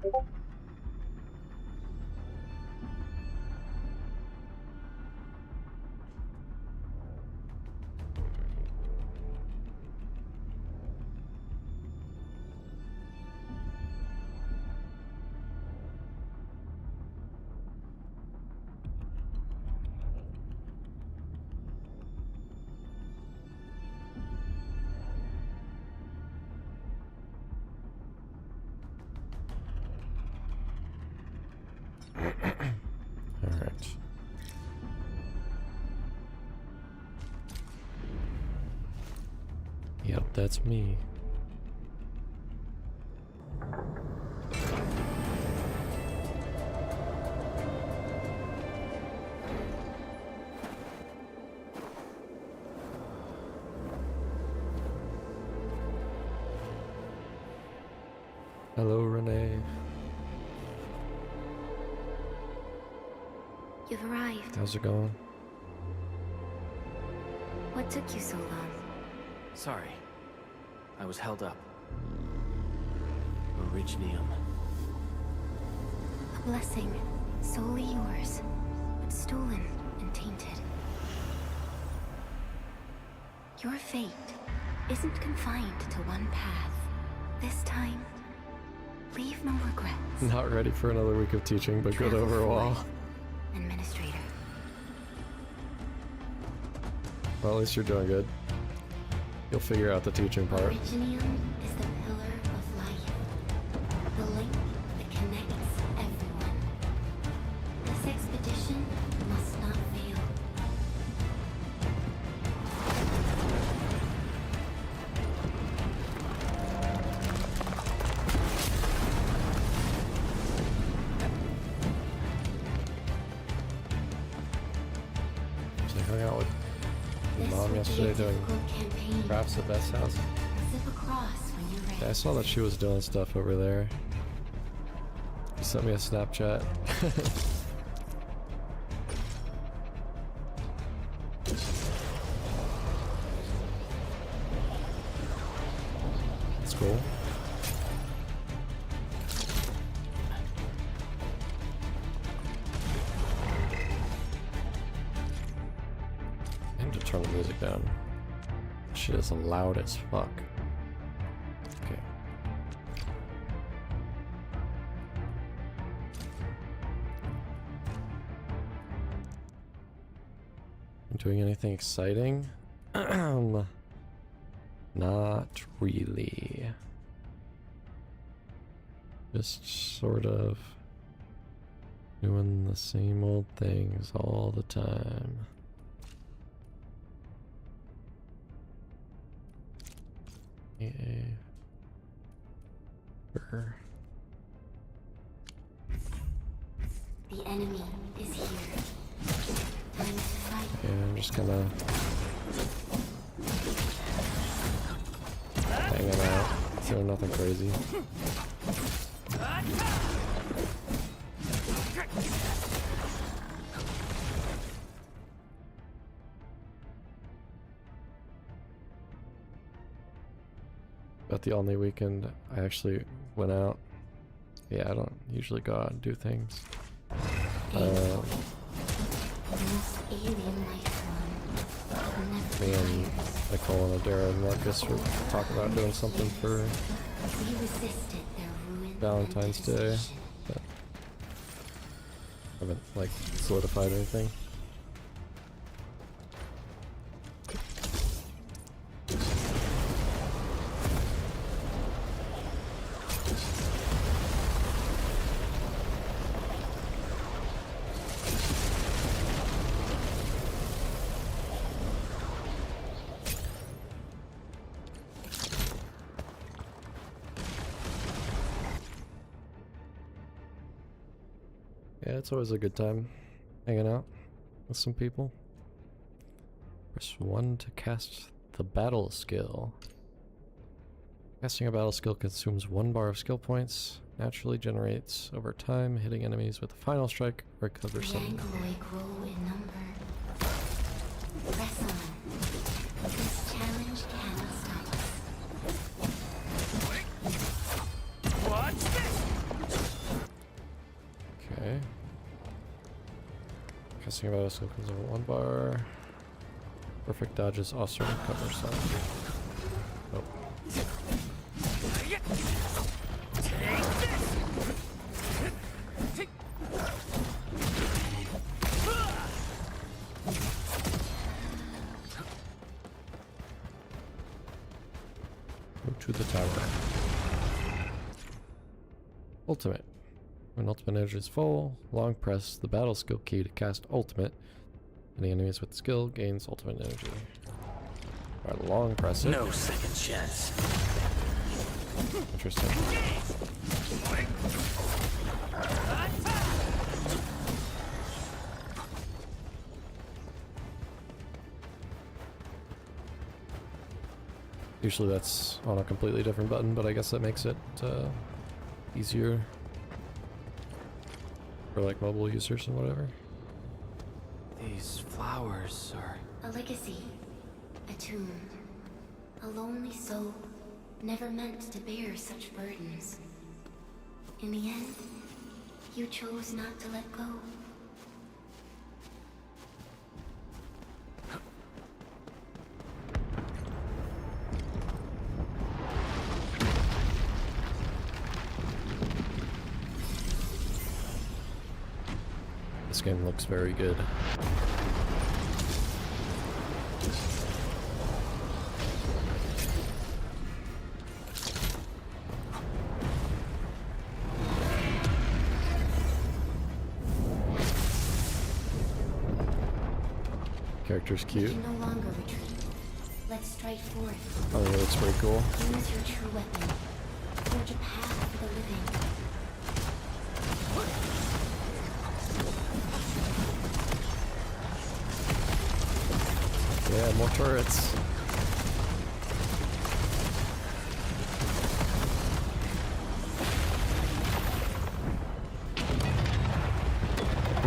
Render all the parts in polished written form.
Alright. Yep, that's me. Hello, Renee. You've arrived. How's it going? What took you so long? Sorry. I was held up. Originium. A blessing, solely yours, but stolen and tainted. Your fate isn't confined to one path. This time, leave no regrets. Not ready for another week of teaching, but good overall. Administrator. Well, at least you're doing good. You'll figure out the teaching part. Originium is the pillar of life. The link that connects everyone. This expedition must not fail. So I hung out with your mom yesterday doing crafts at Beth's house. Zip across when you're ready. Yeah, I saw that she was doing stuff over there. You sent me a Snapchat. That's cool. I need to turn the music down. Shit is loud as fuck. Okay. Doing anything exciting? Not really. Just sort of doing the same old things all the time. Yeah. Sure. The enemy is here. Time to fight. Yeah, I'm just gonna hanging out, doing nothing crazy. About the only weekend I actually went out. Yeah, I don't usually go out and do things. Me and Nicole and Adara and Marcus were talking about doing something for Valentine's Day, but haven't like solidified anything. Yeah, it's always a good time hanging out with some people. Press 1 to cast the battle skill. Casting a battle skill consumes 1 bar of skill points, naturally generates over time, hitting enemies with a final strike recovers some. Press on. This challenge cannot stop us. What's this? Okay. Casting about a skill comes over 1 bar. Perfect dodges also recover some. Oh. Go to the tower. Ultimate. When ultimate energy is full, long press the battle skill key to cast ultimate. Any enemies with skill gains ultimate energy. Alright, long press it. No second chance. Interesting. Usually that's on a completely different button, but I guess that makes it easier for like mobile users and whatever. These flowers are... A legacy. Attuned. A lonely soul. Never meant to bear such burdens. In the end, you chose not to let go. This game looks very good. Character's We cute. can no longer retreat. Let's strike forth. Oh, it looks pretty cool. Use your true weapon. Forge a path for the living. Yeah, more turrets.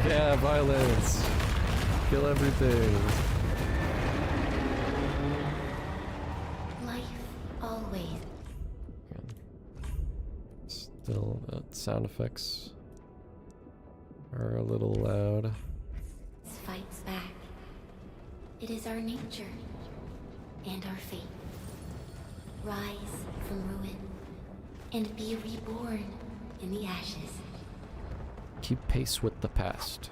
Yeah, violence. Kill everything. Life always. Still, sound effects are a little loud. Fights back. It is our nature and our fate. Rise from ruin and be reborn in the ashes. Keep pace with the past.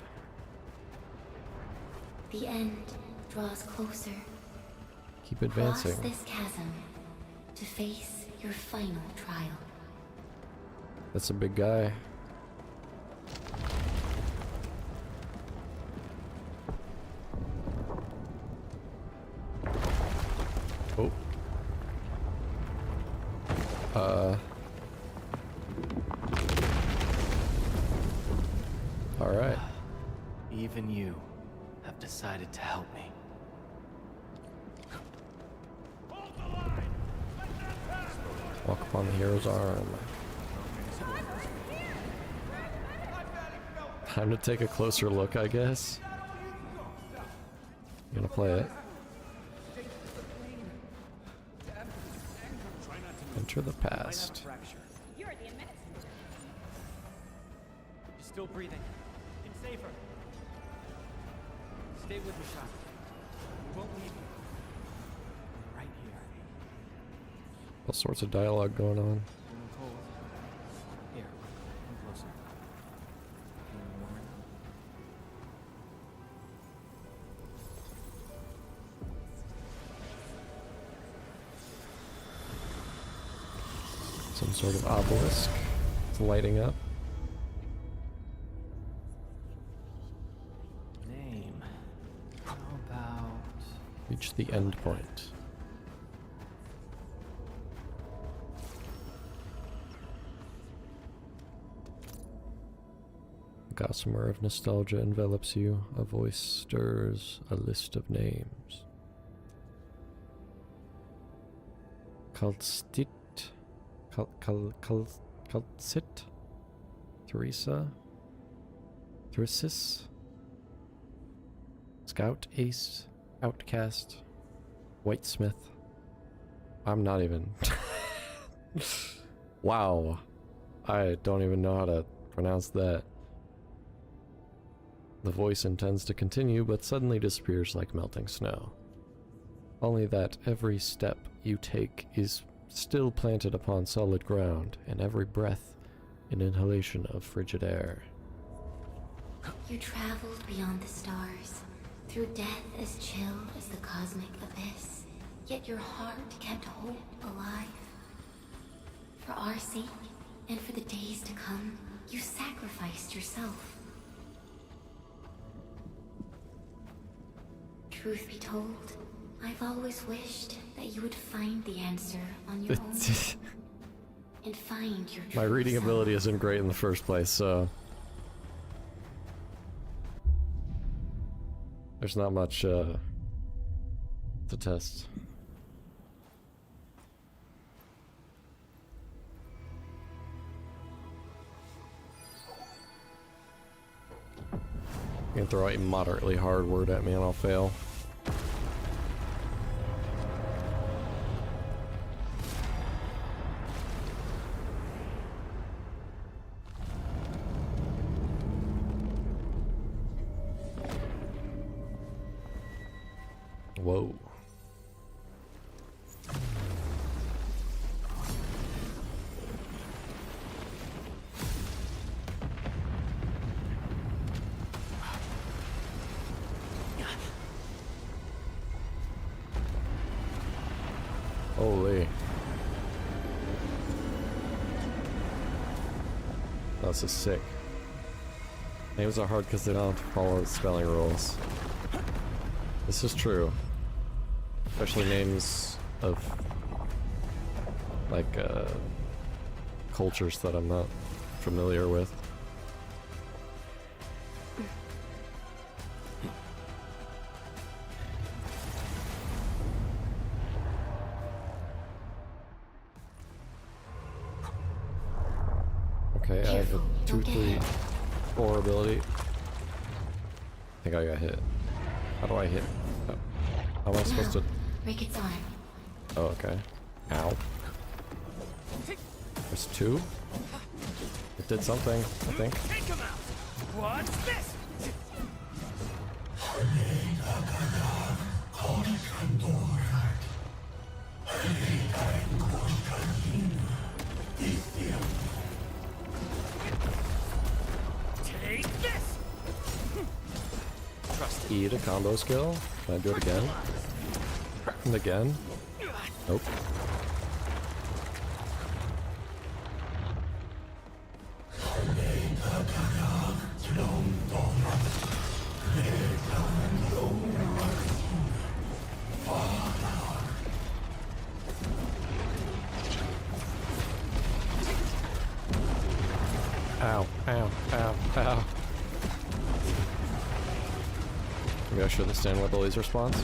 The end draws closer. Keep advancing. Cross this chasm to face your final trial. That's a big guy. Oh. Alright. Even you have decided to help me. Walk upon the hero's arm. Time to take a closer look, I guess. I'm gonna play it. Enter the past. You're the administrator. You're still breathing. It's safer. Stay with me, Sean. We won't leave you. Right here. All sorts of dialogue going on. Feeling cold? Here, come closer. Feeling warmer now? Some sort of obelisk. It's lighting up. Name. How about... Reach the end point. A gossamer of nostalgia envelops you. A voice stirs a list of names. Kalstit. Kalsit? Teresa? Thyrsis? Scout, Ace, Outcast, Whitesmith. I'm not even... Wow. I don't even know how to pronounce that. The voice intends to continue, but suddenly disappears like melting snow. Only that every step you take is still planted upon solid ground, and every breath an inhalation of frigid air. You traveled beyond the stars, through death as chill as the cosmic abyss, yet your heart kept hope alive. For our sake, and for the days to come, you sacrificed yourself. Truth be told, I've always wished that you would find the answer on your own. And find your My true reading self. ability isn't great in the first place, so there's not much to test. You can throw a moderately hard word at me and I'll fail. Whoa. Holy. This is sick. Names are hard because they don't follow the spelling rules. This is true. Especially names of, like, cultures that I'm not familiar with. Okay, I have a 2, 3, 4 ability. I think I got hit. How do I hit? Oh. How am I supposed to? Ricket's arm. Oh, okay. Ow. There's 2? It did something, I think. Take him out! What's this? Take this! Trust E to combo skill. Can I do it again? And again? Nope. Ow, ow, ow, ow. Maybe I should understand what the laser response.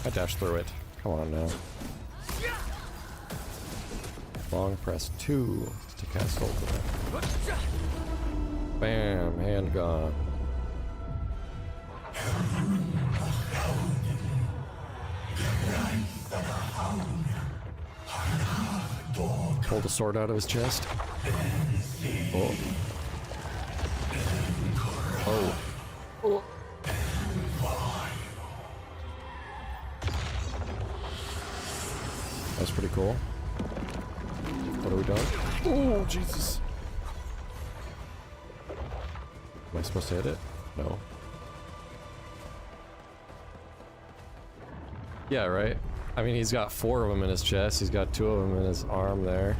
I dashed through it. Come on now. Long press 2 to cast ultimate. Bam, hand gone. Pulled a sword out of his chest. Oh. Oh. Oh. That's pretty cool. What are we doing? Oh, Jesus. Am I supposed to hit it? No. Yeah, right? I mean, he's got 4 of them in his chest. He's got 2 of them in his arm there.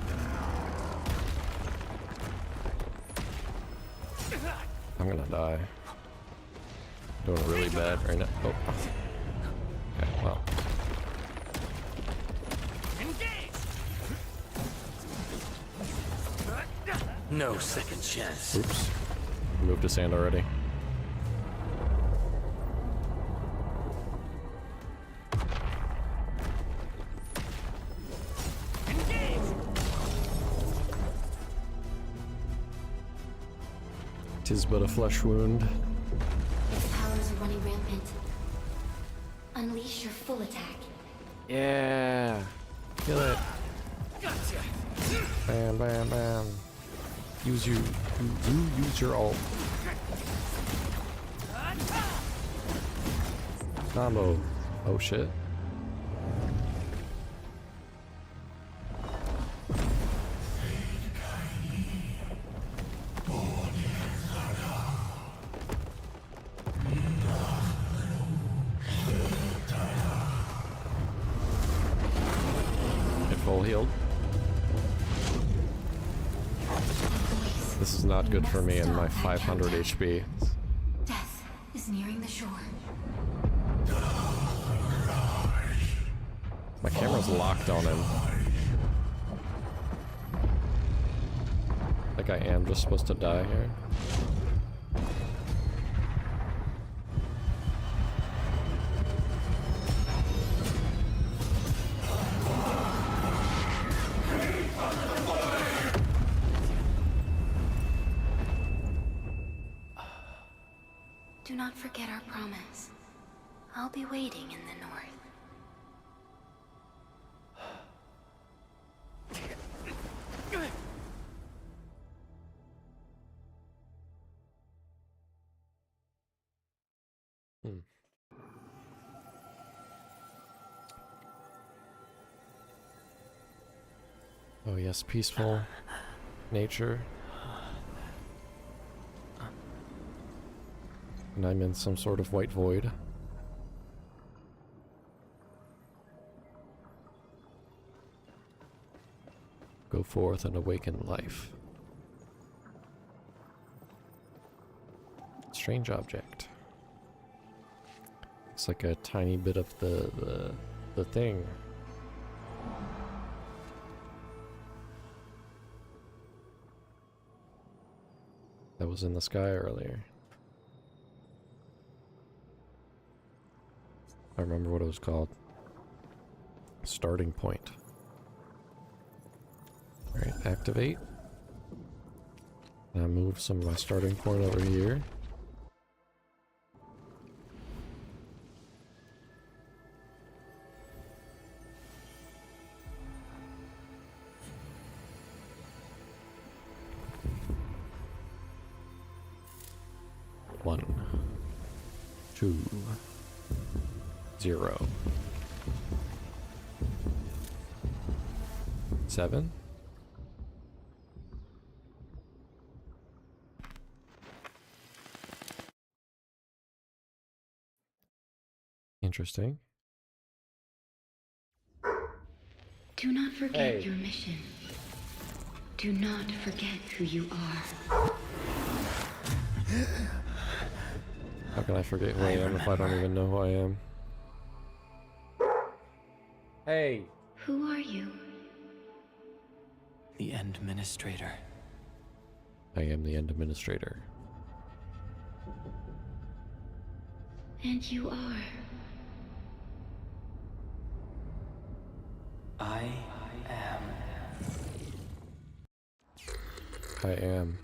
I'm gonna die. Doing really bad right now. Oh. Okay, well. no second chance. Oops. Moved his hand already. Tis but a flesh wound. running rampant. Unleash your full attack. Yeah. Kill it. Bam, bam, bam. Use you use your ult. Combo. Oh shit. Get full healed. This is not good for me and my 500 HP. Death is nearing the shore. My camera's locked on him. Like I am just supposed to die here. Do not forget our promise. I'll be waiting in the north. Oh yes, peaceful nature. And I'm in some sort of white void. Go forth and awaken life. Strange object. It's like a tiny bit of the thing. That was in the sky earlier. I remember what it was called. Starting point. Alright, activate. Now move some of my starting point over here. One, 2, 0, 7. Interesting. Do not forget your mission. Do not forget who you are. How can I forget who I am if I don't even know who I am? Hey! Who are you? The Administrator. I am the End Administrator. And you are. I am. I am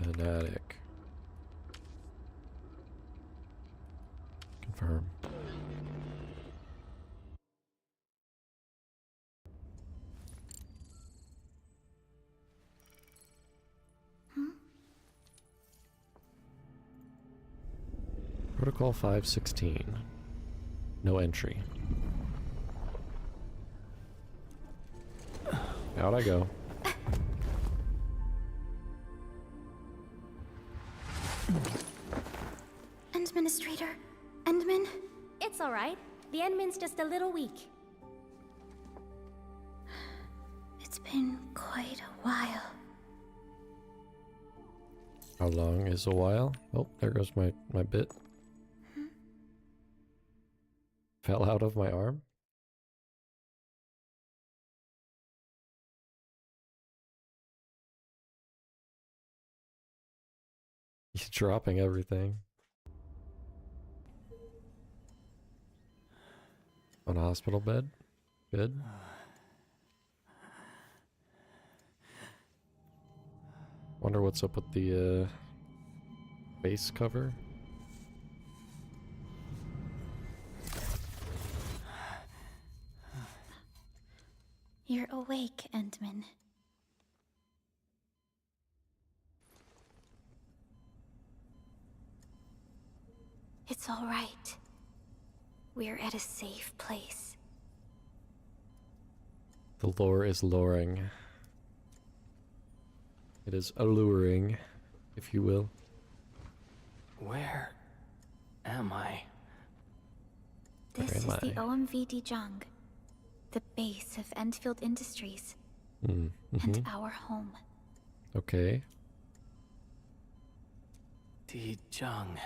an addict. Confirm. Protocol 516. No entry. Out I go. Administrator? Endman? It's all right. The Endman's just a little weak. It's been quite a while. How long is a while? Oh, there goes my bit. Fell out of my arm. He's dropping everything. On a hospital bed. Good. Wonder what's up with the base cover. awake, Endman. It's all right. We're at a safe place. The lore is luring. It is alluring, if you will. Where am I? This Where is am the I? OMV Dijong, the base of Enfield Industries, Mm, and our home. Okay. Dijong.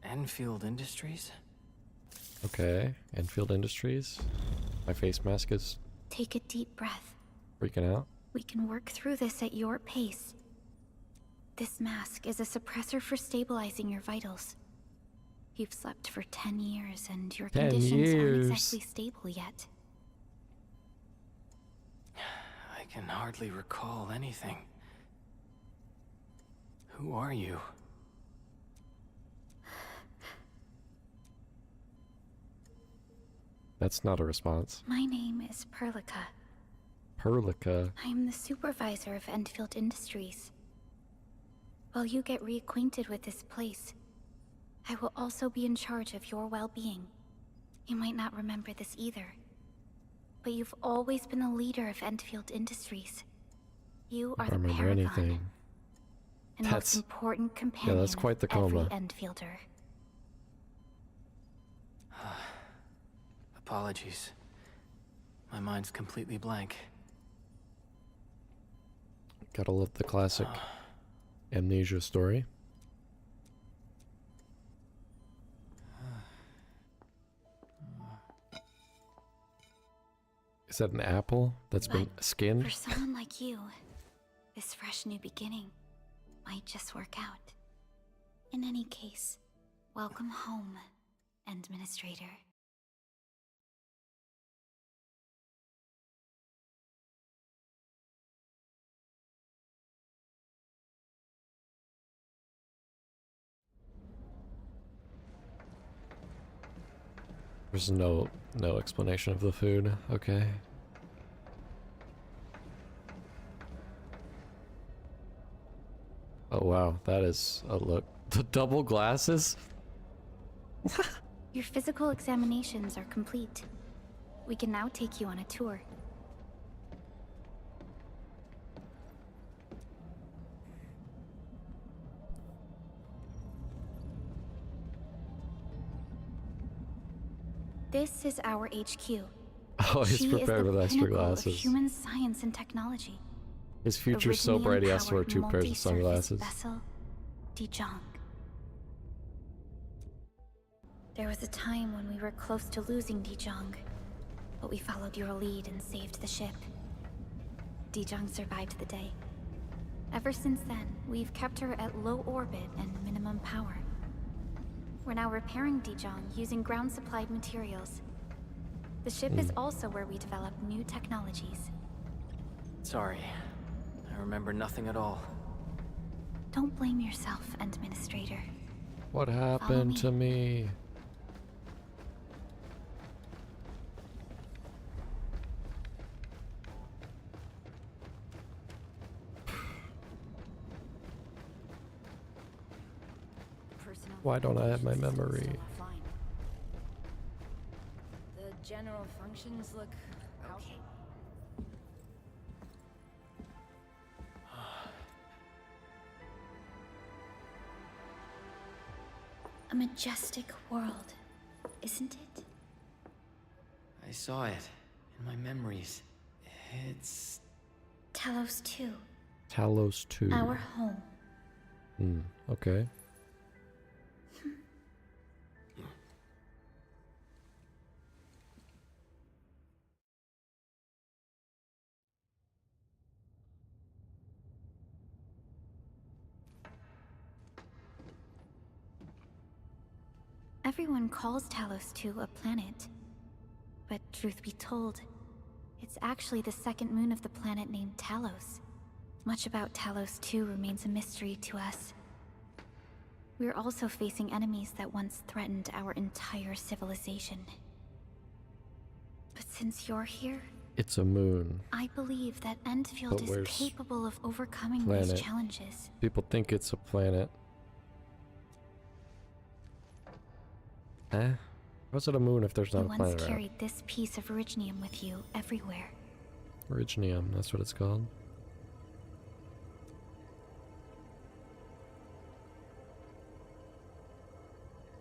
Enfield Industries? Okay. Enfield Industries. My face mask is Take a deep breath. freaking out. We can work through this at your pace. This mask is a suppressor for stabilizing your vitals. You've slept for 10 years and your 10 conditions aren't years. exactly stable yet. I can hardly recall anything. Who are you? That's not a response. My name is Perlica. Perlica. I am the supervisor of Enfield Industries. While you get reacquainted with this place, I will also be in charge of your well-being. You might not remember this either, but you've always been the leader of Enfield Industries. You I are the don't remember paragon, anything. and That's- most important companion that's quite the of every coma. Enfielder. Apologies. My mind's completely blank. Gotta love the classic amnesia story. Is that an apple that's been But skinned? for someone like you, this fresh new beginning might just work out. In any case, welcome home, Administrator. There's no explanation of the food. Okay. Oh wow, that is a look. The double glasses? Your physical examinations are complete. We can now take you on a tour. This is our HQ. Oh, he's She prepared is the with extra pinnacle of glasses. human science and technology. His future's so Originally bright he has to wear empowered 2 pairs of multi-surface sunglasses. Vessel, Dijong. There was a time when we were close to losing Dijong, but we followed your lead and saved the ship. Dijong survived the day. Ever since then, we've kept her at low orbit and minimum power. We're now repairing Dijong using ground-supplied materials. The ship is also where we develop new technologies. Sorry. I remember nothing at all. Don't blame yourself, Administrator. What happened me. to me? Why don't I have my memory? The general functions look okay. A majestic world, isn't it? I saw it in my memories. It's... Talos 2, Talos 2. our home. Okay. Everyone calls Talos 2 a planet. But truth be told, it's actually the second moon of the planet named Talos. Much about Talos 2 remains a mystery to us. We're also facing enemies that once threatened our entire civilization. But since you're here, It's a moon. I believe that Enfield But is where's capable of overcoming planet? these challenges. People think it's a planet. Eh? How's it a moon if there's You not a once planet around? carried this piece of originium with you everywhere. Originium, that's what it's called.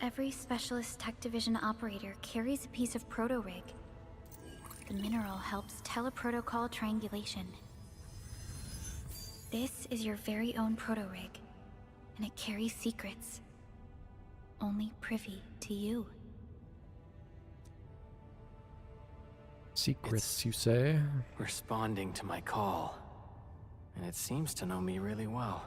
Every Specialist Tech Division operator carries a piece of proto-rig. The mineral helps teleprotocol triangulation. This is your very own proto-rig, and it carries secrets. Only privy to you. Secrets, you say? Responding to my call. And it seems to know me really well.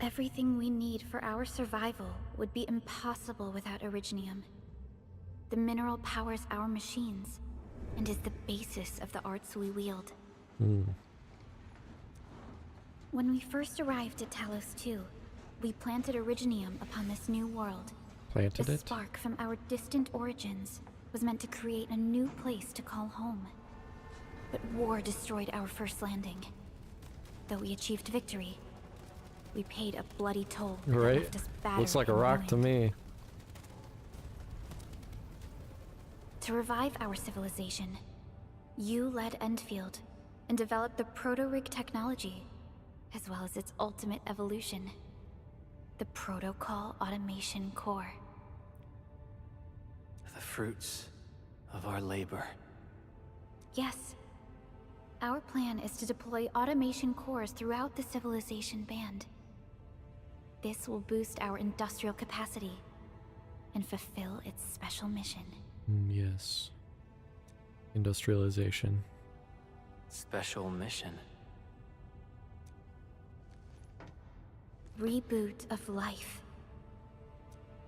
Everything we need for our survival would be impossible without originium. The mineral powers our machines, and is the basis of the arts we wield. When we first arrived at Talos II, we planted originium upon this new world. Planted The it? spark from our distant origins was meant to create a new place to call home. But war destroyed our first landing. Though we achieved victory, we paid a bloody toll that Right? left us battered Looks like a and rock to ruined. me. To revive our civilization, you led Enfield and developed the proto-rig technology, as well as its ultimate evolution, the Protocol Automation Core. The fruits of our labor. Yes. Our plan is to deploy automation cores throughout the civilization band. This will boost our industrial capacity and fulfill its special mission. Yes. Industrialization. Special mission. Reboot of life.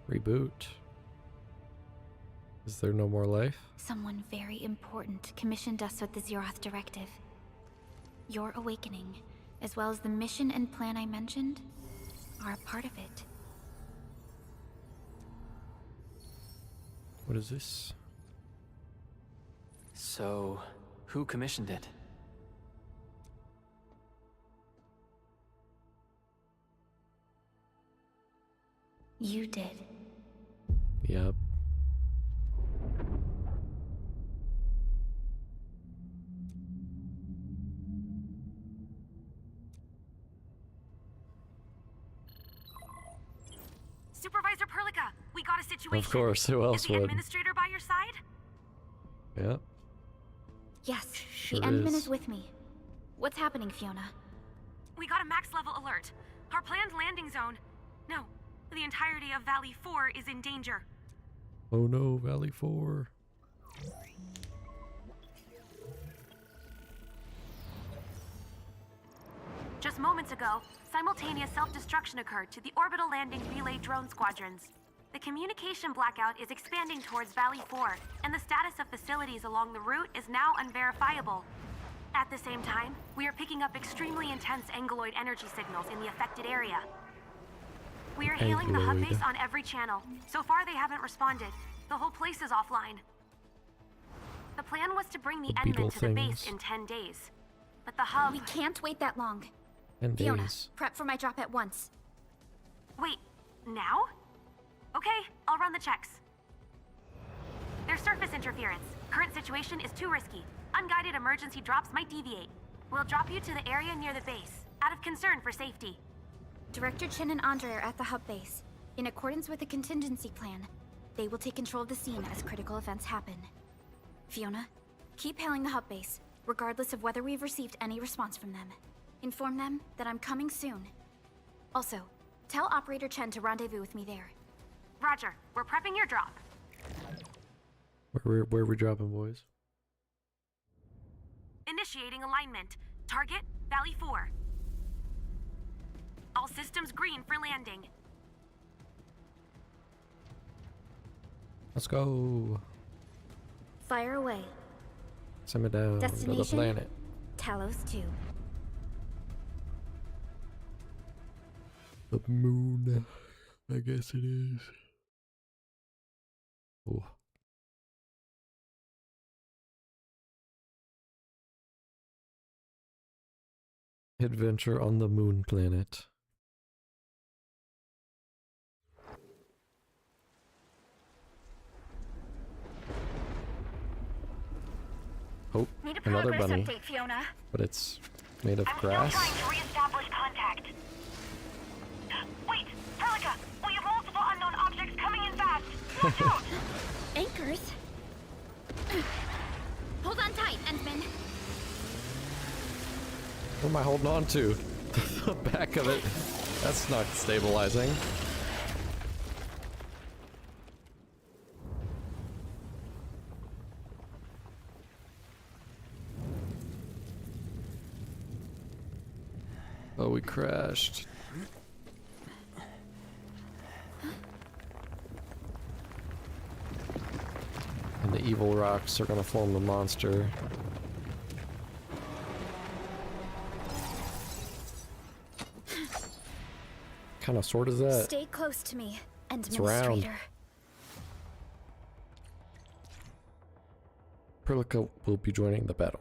Reboot. Is there no more life? Someone very important commissioned us with the Zeroth Directive. Your awakening, as well as the mission and plan I mentioned, are a part of it. What is this? So, who commissioned it? You did. Yep. Supervisor Perlica, we got a situation. Of course, who Is else the would? administrator by your side? Yep. Yes, Sure the Endman is. is with me. What's happening, Fiona? We got a max level alert. Our planned landing zone. No, the entirety of Valley 4 is in danger. Oh no, Valley 4. Just moments ago, simultaneous self-destruction occurred to the orbital landing relay drone squadrons. The communication blackout is expanding towards Valley 4, and the status of facilities along the route is now unverifiable. At the same time, we are picking up extremely intense angeloid energy signals in the affected area. We are hailing the hub Angeloid. base on every channel. So far, they haven't responded. The whole place is offline. The plan was to bring the The beetle Endman to the base things. in 10 days. But the hub... We can't wait that long. And Fiona, days. prep for my drop at once. Wait, now? Okay, I'll run the checks. There's surface interference. Current situation is too risky. Unguided emergency drops might deviate. We'll drop you to the area near the base, out of concern for safety. Director Chen and Andre are at the hub base. In accordance with the contingency plan, they will take control of the scene as critical events happen. Fiona, keep hailing the hub base, regardless of whether we've received any response from them. Inform them that I'm coming soon. Also, tell Operator Chen to rendezvous with me there. Roger, we're prepping your drop. Where are we dropping, boys? Initiating alignment. Target, Valley 4. All systems green for landing. Let's go. Fire away. Send me down to the Destination? planet. Talos 2. The moon. I guess it is. Oh. Adventure on the moon planet. Oh, Need a another progress bunny, update, Fiona. but it's made of I'm grass. still trying to reestablish contact. Wait, Pelica, we have multiple unknown objects coming in fast. Watch out! Anchors? Hold on tight, Endman. What am I holding on to? The back of it. That's not stabilizing. Oh, we crashed. And the evil rocks are gonna form the monster. What kind of sword is that? Stay close to me, It's round. Administrator. Perlica will be joining the battle.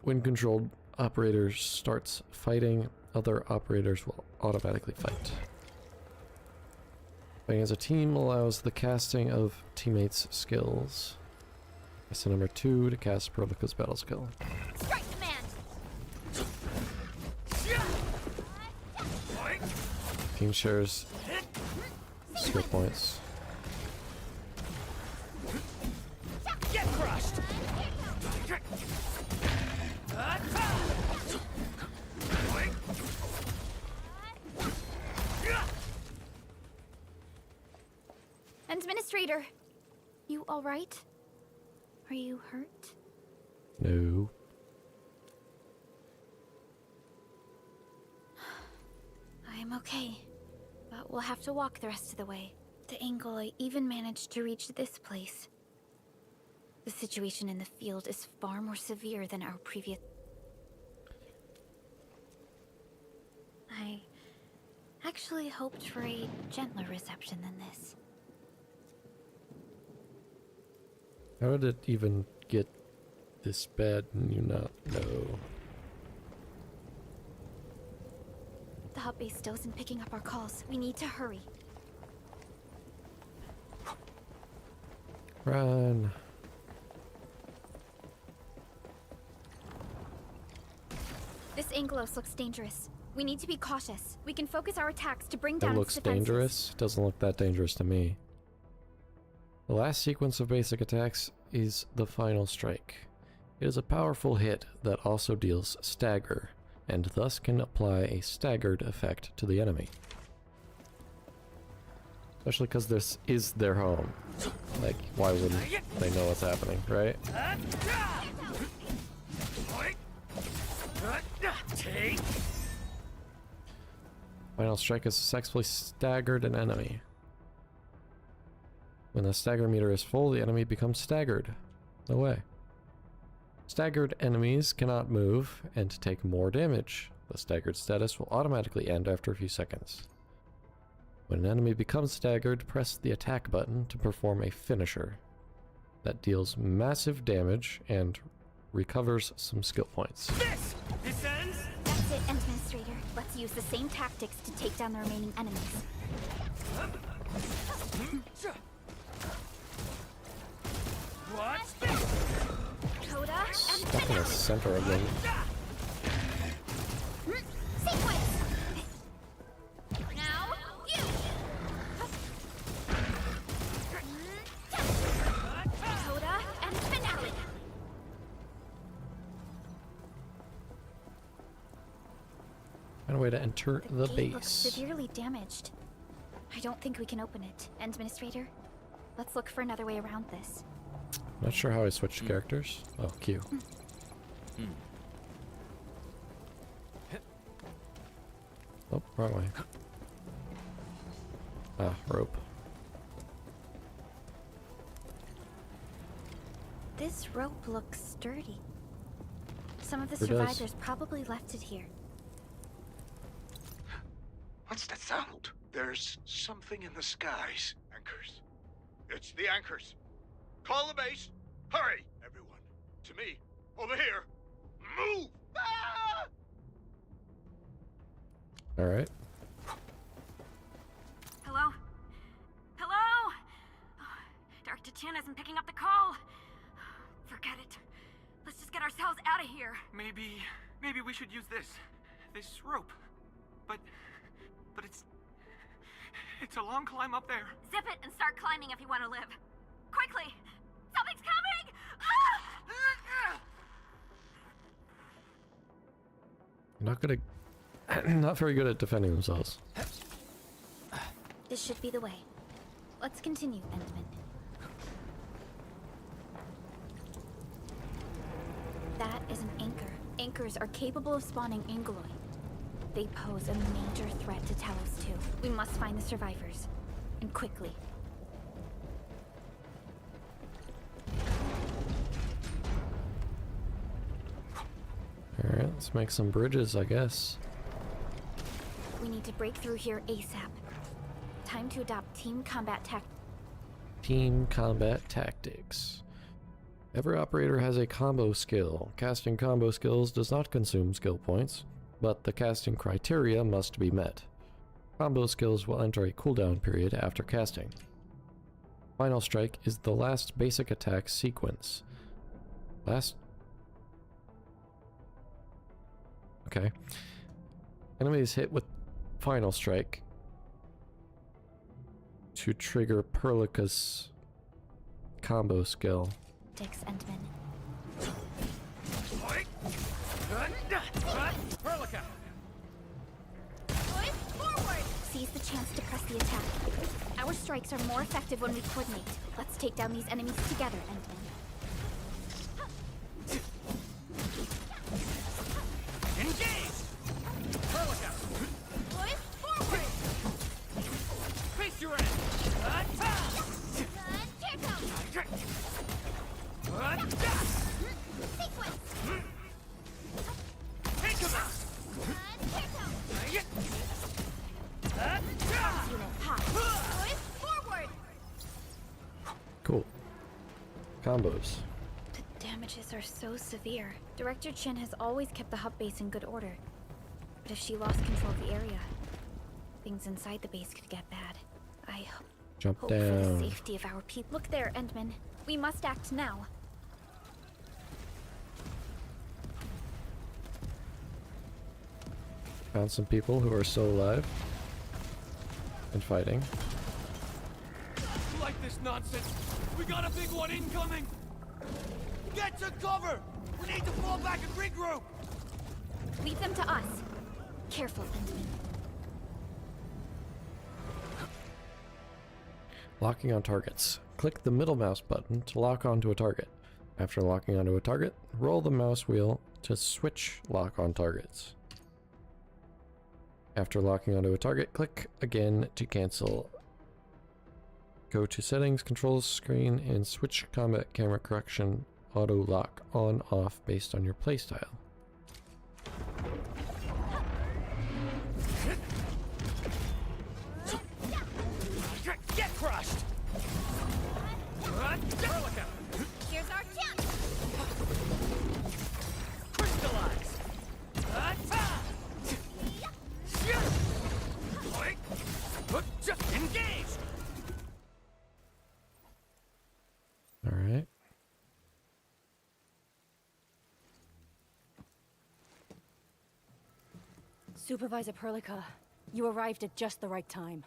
When controlled, operators starts fighting, other operators will automatically fight. Playing as a team allows the casting of teammates' skills. Lesson number 2 to cast Perlica's battle skill. Strike command! Team shares skill points. Get crushed! Administrator, you alright? Are you hurt? No. I'm okay, but we'll have to walk the rest of the way. The angle I even managed to reach this place. The situation in the field is far more severe than our previous... I actually hoped for a gentler reception than this. How did it even get this bad and you not know? The hub base still isn't picking up our calls. We need to hurry. Run. This Angelos looks dangerous. We need to be cautious. We can focus our attacks to bring It down looks its defenses. dangerous. Doesn't look that dangerous to me. The last sequence of basic attacks is the final strike. It is a powerful hit that also deals stagger, and thus can apply a staggered effect to the enemy. Especially because this is their home. Like, why wouldn't they know what's happening, right? Final strike has successfully staggered an enemy. When the stagger meter is full, the enemy becomes staggered. No way. Staggered enemies cannot move and take more damage. The staggered status will automatically end after a few seconds. When an enemy becomes staggered, press the attack button to perform a finisher that deals massive damage and recovers some skill points. This ends. That's it, Administrator. Let's use the same tactics to take down the remaining enemies. What's this? Coda and Stuck in the finale. center of them. Sequence. Now you. Coda and finale. Find a way to enter the gate looks base. severely damaged. I don't think we can open it. Administrator, let's look for another way around this. Not sure how I switched characters. Oh, Q. Oh, wrong way. Ah, rope. This rope looks sturdy. Some of the Sure does. survivors probably left it here. What's that sound? There's something in the skies. Anchors. It's the anchors. Call the base. Hurry, everyone. To me. Over here. Move! Ah! Alright. Hello? Hello? Dr. Chin isn't picking up the call. Forget it. Let's just get ourselves out of here. Maybe we should use this rope. But it's a long climb up there. Zip it and start climbing if you want to live. Quickly! Something's coming! Ah! Not good at, not very good at defending themselves. This should be the way. Let's continue, Endman. That is an anchor. Anchors are capable of spawning Angoloi. They pose a major threat to Talos too. We must find the survivors. And quickly. Alright, let's make some bridges, I guess. We need to break through here ASAP. Time to adopt team combat tactics. Team combat tactics. Every operator has a combo skill. Casting combo skills does not consume skill points, but the casting criteria must be met. Combo skills will enter a cooldown period after casting. Final Strike is the last basic attack sequence. Okay. Enemies hit with Final Strike to trigger Perlica's combo skill. Dix Endman. Perlica! Seize the chance to press the attack. Our strikes are more effective when we coordinate. Let's take down these enemies together, Endman. Engage! Perlica! Forward! Face your end! Take him out! Cool. Combos. The damages are so severe. Director Chin has always kept the hub base in good order. But if she lost control of the area, things inside the base could get bad. I Jump hope for the down. safety of our people. Look there, Endman. We must act now. Found some people who are still alive and fighting. Like this nonsense! We got a big one incoming! Get to cover! We need to fall back and regroup! Leave them to us. Careful, Endman. Locking on targets. Click the middle mouse button to lock onto a target. After locking onto a target, roll the mouse wheel to switch lock on targets. After locking onto a target, click again to cancel. Go to settings, controls screen, and switch combat camera correction auto lock on off based on your playstyle. Get crushed! Here's our chance! Crystallize! Engage! Alright. Supervisor Perlica, you arrived at just the right time.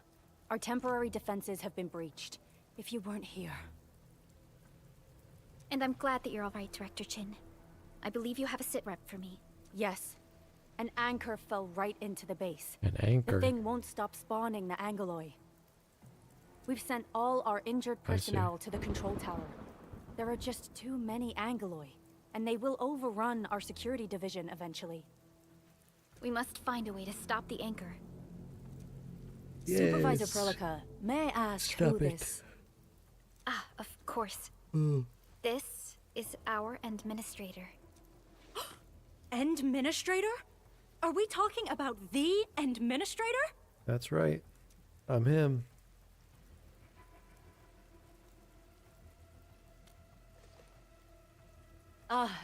Our temporary defenses have been breached. If you weren't here... And I'm glad that you're alright, Director Chin. I believe you have a sit rep for me. Yes. An anchor fell right into the base. An anchor. The thing won't stop spawning the Angoloi. We've sent all our injured I see. personnel to the control tower. There are just too many Angoloi, and they will overrun our security division eventually. We must find a way to stop the anchor. Supervisor Yes. Perlica, may I ask Stop who it. this... Ah, of course. This is our administrator. Administrator? Are we talking about the Administrator? That's right. I'm him.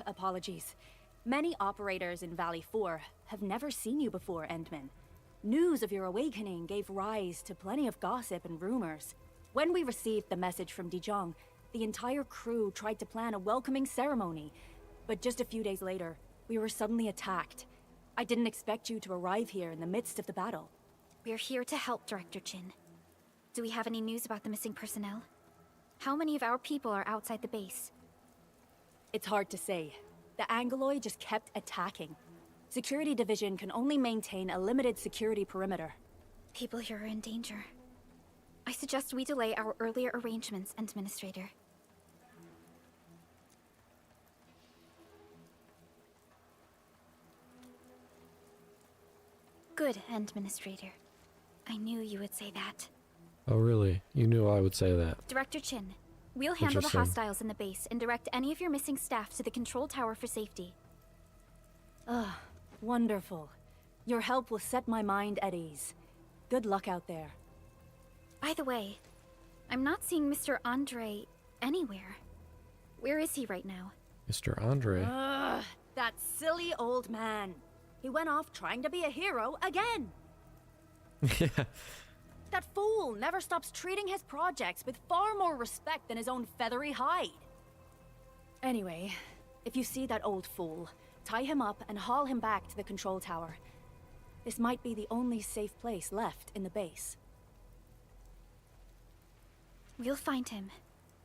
Apologies. Many operators in Valley 4 have never seen you before, Endman. News of your awakening gave rise to plenty of gossip and rumors. When we received the message from Dijon, the entire crew tried to plan a welcoming ceremony. But just a few days later, we were suddenly attacked. I didn't expect you to arrive here in the midst of the battle. We're here to help, Director Jin. Do we have any news about the missing personnel? How many of our people are outside the base? It's hard to say. The Angloid just kept attacking. Security Division can only maintain a limited security perimeter. People here are in danger. I suggest we delay our earlier arrangements, Administrator. Good, Administrator. I knew you would say that. Oh, really? You knew I would say that. Director Chin, we'll handle the hostiles in the base and direct any of your missing staff to the control tower for safety. Wonderful. Your help will set my mind at ease. Good luck out there. By the way, I'm not seeing Mr. Andre anywhere. Where is he right now? Mr. Andre. That silly old man. He went off trying to be a hero again. Yeah. That fool never stops treating his projects with far more respect than his own feathery hide. Anyway, if you see that old fool, tie him up and haul him back to the control tower. This might be the only safe place left in the base. We'll find him.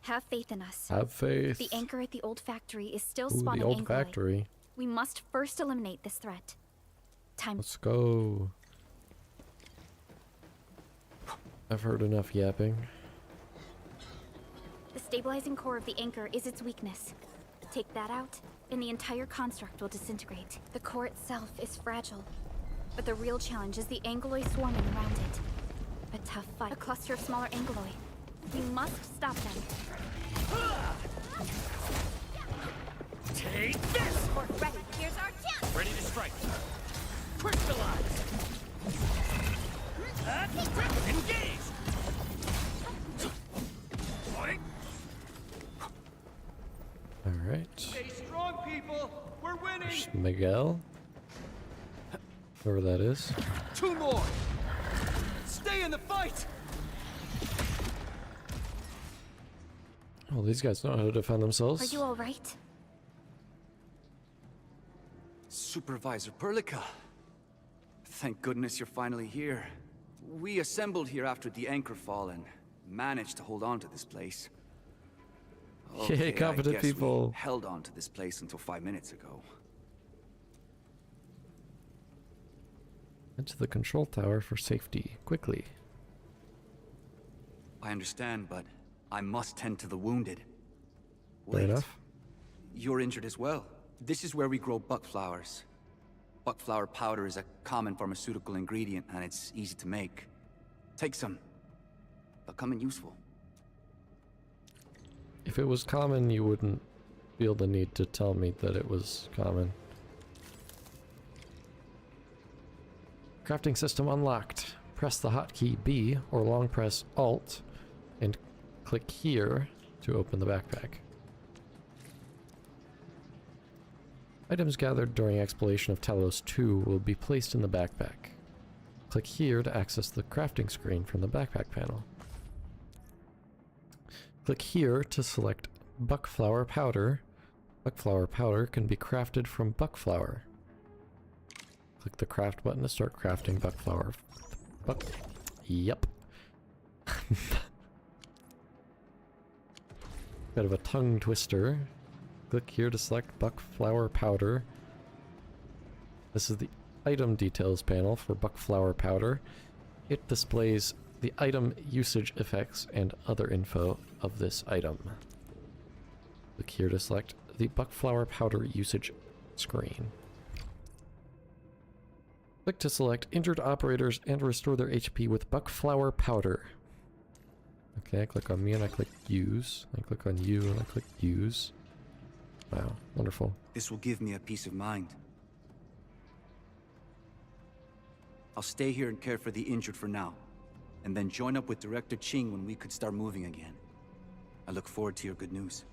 Have faith in us. Have faith. The anchor at the old factory is still Ooh, spawning the old Angloid. factory. We must first eliminate this threat. Time. Let's go. I've heard enough yapping. The stabilizing core of the anchor is its weakness. Take that out, and the entire construct will disintegrate. The core itself is fragile, but the real challenge is the Angloid swarming around it. A tough fight. A cluster of smaller Angloid. We must stop them. Take this! We're ready. Here's our chance! Ready to strike. Crystallize! Engage! Alright. Stay strong, people! We're winning! There's Miguel. Whoever that is. 2 more! Stay in the fight! Oh, these guys know how to defend themselves. Are you all right? Supervisor Perlica. Thank goodness you're finally here. We assembled here after the anchor fall and managed to hold on to this place. Yay, competent I guess people. We held on to this place until 5 minutes ago. Into the control tower for safety. Quickly. I understand, but I must tend to the wounded. Fair enough. You're injured as well. This is where we grow buckflowers. Buckflower powder is a common pharmaceutical ingredient, and it's easy to make. Take some. They'll come in useful. If it was common, you wouldn't feel the need to tell me that it was common. Crafting system unlocked. Press the hotkey B or long press Alt and click here to open the backpack. Items gathered during exploration of Talos 2 will be placed in the backpack. Click here to access the crafting screen from the backpack panel. Click here to select buckflower powder. Buckflower powder can be crafted from buckflower. Click the craft button to start crafting buckflower. Yep. Bit of a tongue twister. Click here to select buckflower powder. This is the item details panel for buckflower powder. It displays the item usage effects and other info of this item. Click here to select the buckflower powder usage screen. Click to select injured operators and restore their HP with buckflower powder. Okay, I click on me and I click use. I click on you and I click use. Wow, wonderful. This will give me a peace of mind. I'll stay here and care for the injured for now. and then join up with Director Ching when we could start moving again. I look forward to your good news.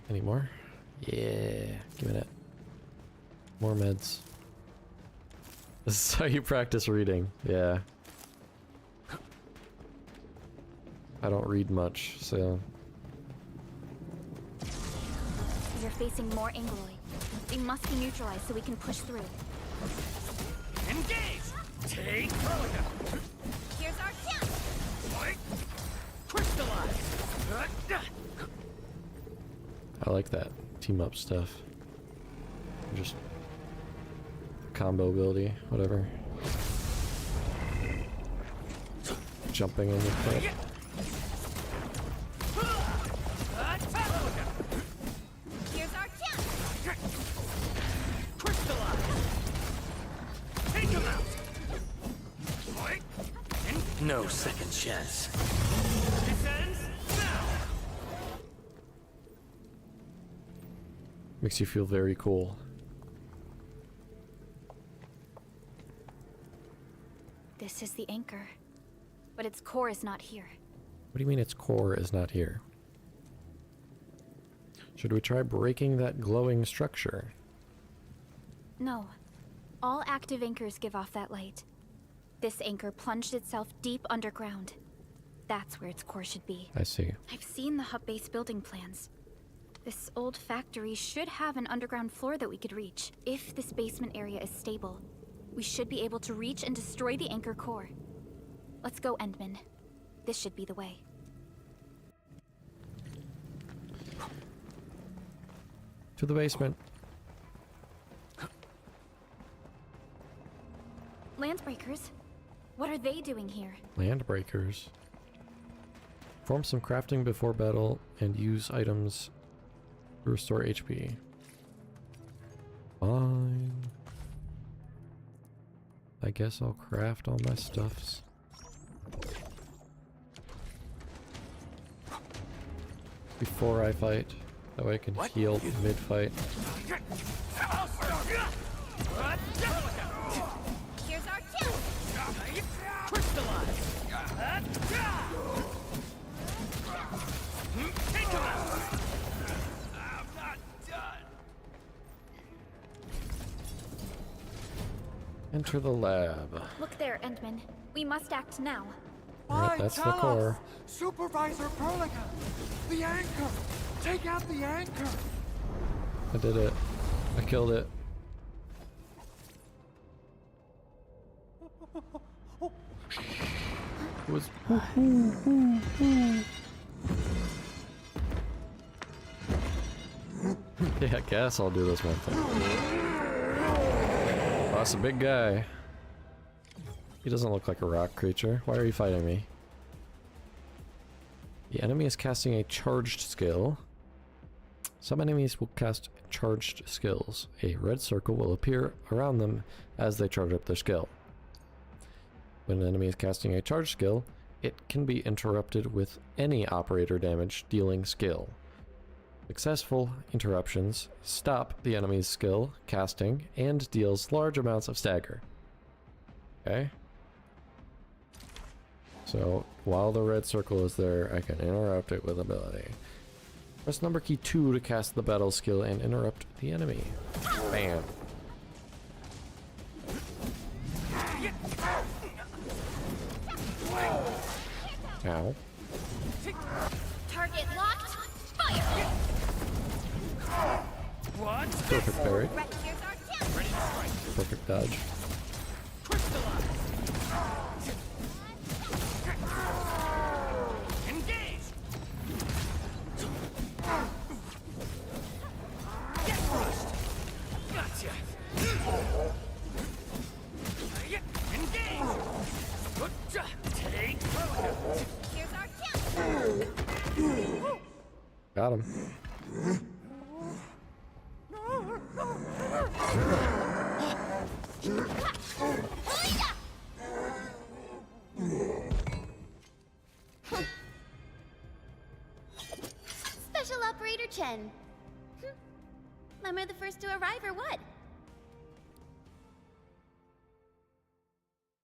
Any more? Yeah, give me that. More meds. This is how you practice reading. Yeah. I don't read much, so... You're facing more Angloid. They must be neutralized so we can push through. Engage! Take Kroga! Here's our chance! Fight! Crystallize! I like that team up stuff. Just combo ability, whatever. Jumping in the foot. Here's our chance! Crystallize! Take him out! No second chance. This ends now! Makes you feel very cool. This is the anchor. But its core is not here. What do you mean its core is not here? Should we try breaking that glowing structure? No. All active anchors give off that light. This anchor plunged itself deep underground. That's where its core should be. I see. I've seen the hub base building plans. This old factory should have an underground floor that we could reach. If this basement area is stable, we should be able to reach and destroy the anchor core. Let's go, Endman. This should be the way. To the basement. Landbreakers? What are they doing here? Landbreakers. Perform some crafting before battle and use items to restore HP. Fine. I guess I'll craft all my stuffs. Before I fight. That way I can heal mid-fight. Here's our chance! Crystallize! Take him out! I'm not done! Enter the lab. Look there, Endman. We must act now. Alright, that's the core. Supervisor Perlica! The anchor! Take out the anchor! I did it. I killed it. It was... Yeah, I guess I'll do this one thing. Oh, that's a big guy. He doesn't look like a rock creature. Why are you fighting me? The enemy is casting a charged skill. Some enemies will cast charged skills. A red circle will appear around them as they charge up their skill. When an enemy is casting a charged skill, it can be interrupted with any operator damage dealing skill. Successful interruptions stop the enemy's skill casting and deals large amounts of stagger. Okay? So, while the red circle is there, I can interrupt it with ability. Press number key 2 to cast the battle skill and interrupt the enemy. Bam. Ow. Target locked. Fire! What? Perfect parry. Here's our chance. Ready to strike. Perfect dodge. Crystallize! Engage! Get crushed! Gotcha! Engage! Gotcha! Take Kroga! Here's our chance. Got him. Special Operator Chen. Am I the first to arrive or what?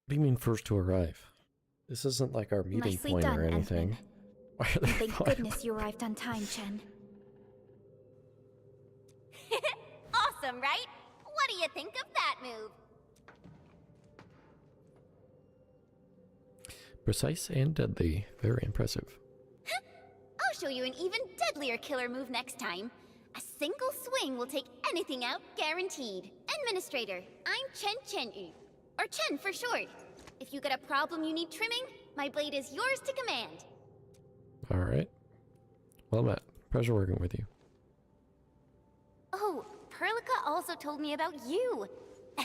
do you mean first to arrive? This isn't like our meeting Nicely point done, or anything. Entman. Why are they Thank flying? goodness you arrived on time, Chen. Awesome, right? What do you think of that move? Precise and deadly. Very impressive. I'll show you an even deadlier killer move next time. A single swing will take anything out, guaranteed. Administrator, I'm Chen Chen-yu. Or Chen for short. If you got a problem you need trimming, my blade is yours to command. Alright. Well met. Pleasure working with you. Oh, Perlica also told me about you.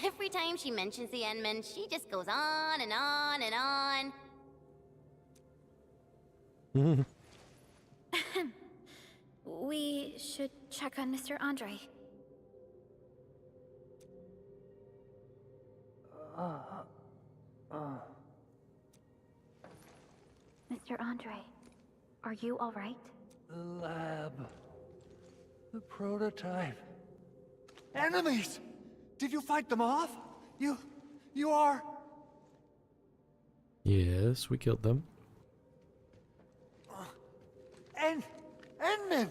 Every time she mentions the Endman, she just goes on and on and on. We should check on Mr. Andre. Mr. Andre, are you all right? The lab. The prototype. Enemies! Did you fight them off? You are... Yes, we killed them. Endman!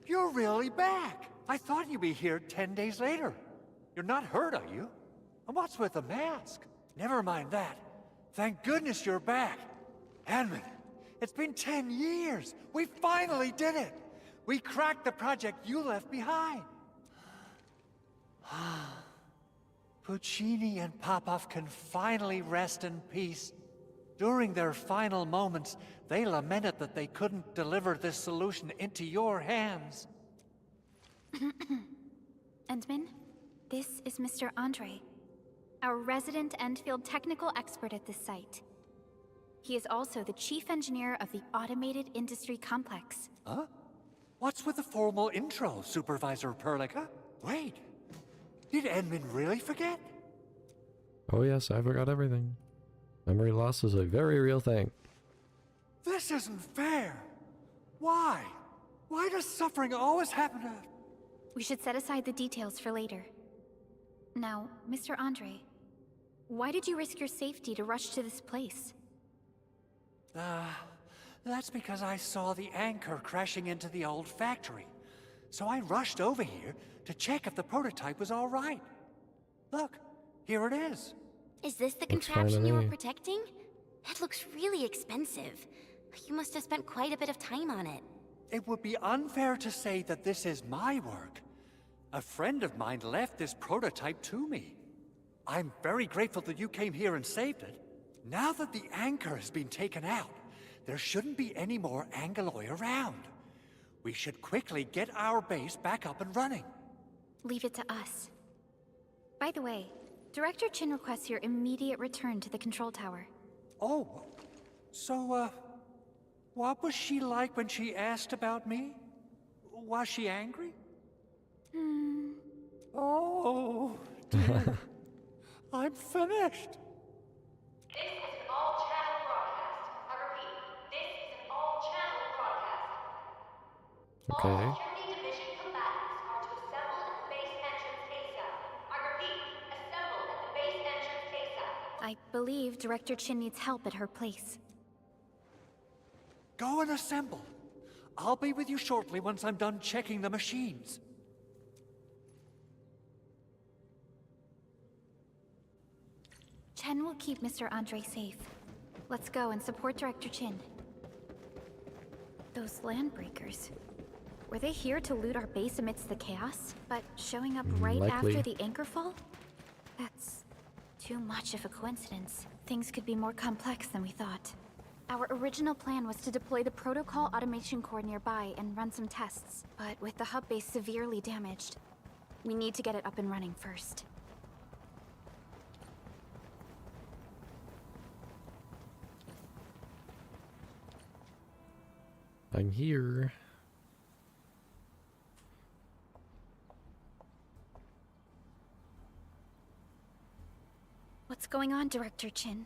You're really back! I thought you'd be here 10 days later. You're not hurt, are you? And what's with the mask? Never mind that. Thank goodness you're back. Endman, it's been 10 years. We finally did it. We cracked the project you left behind. Puccini and Popov can finally rest in peace. During their final moments, they lamented that they couldn't deliver this solution into your hands. Endman, this is Mr. Andre, our resident Enfield technical expert at this site. He is also the chief engineer of the Automated Industry Complex. Huh? What's with the formal intro, Supervisor Perlica? Wait, did Endman really forget? Oh yes, I forgot everything. Memory loss is a very real thing. This isn't fair. Why? Why does suffering always happen to... We should set aside the details for later. Now, Mr. Andre, why did you risk your safety to rush to this place? That's because I saw the anchor crashing into the old factory. So I rushed over here to check if the prototype was all right. Look, here it is. Is this the Looks fine contraption to you were me. protecting? It looks really expensive. You must have spent quite a bit of time on it. It would be unfair to say that this is my work. A friend of mine left this prototype to me. I'm very grateful that you came here and saved it. Now that the anchor has been taken out, there shouldn't be any more Angaloi around. We should quickly get our base back up and running. Leave it to us. By the way, Director Chin requests your immediate return to the control tower. Oh, so, what was she like when she asked about me? Was she angry? Oh, dear. I'm finished. This is an all-channel broadcast. I repeat, this is an all-channel broadcast. Okay. All security division combatants are to assemble at the base entrance ASAP. I repeat, assemble at the base entrance ASAP. I believe Director Chin needs help at her place. Go and assemble. I'll be with you shortly once I'm done checking the machines. Chen will keep Mr. Andre safe. Let's go and support Director Chin. Those landbreakers. Were they here to loot our base amidst the chaos, but showing up right Likely. after the anchor fall? That's too much of a coincidence. Things could be more complex than we thought. Our original plan was to deploy the protocol automation core nearby and run some tests, but with the hub base severely damaged, we need to get it up and running first. I'm here. What's going on, Director Chin?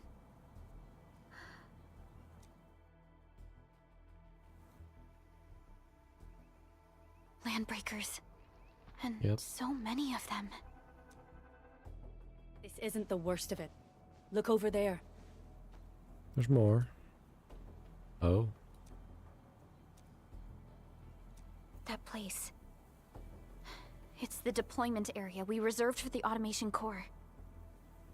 Landbreakers. And Yep. so many of them. This isn't the worst of it. Look over there. There's more. Oh. That place. It's the deployment area we reserved for the automation core.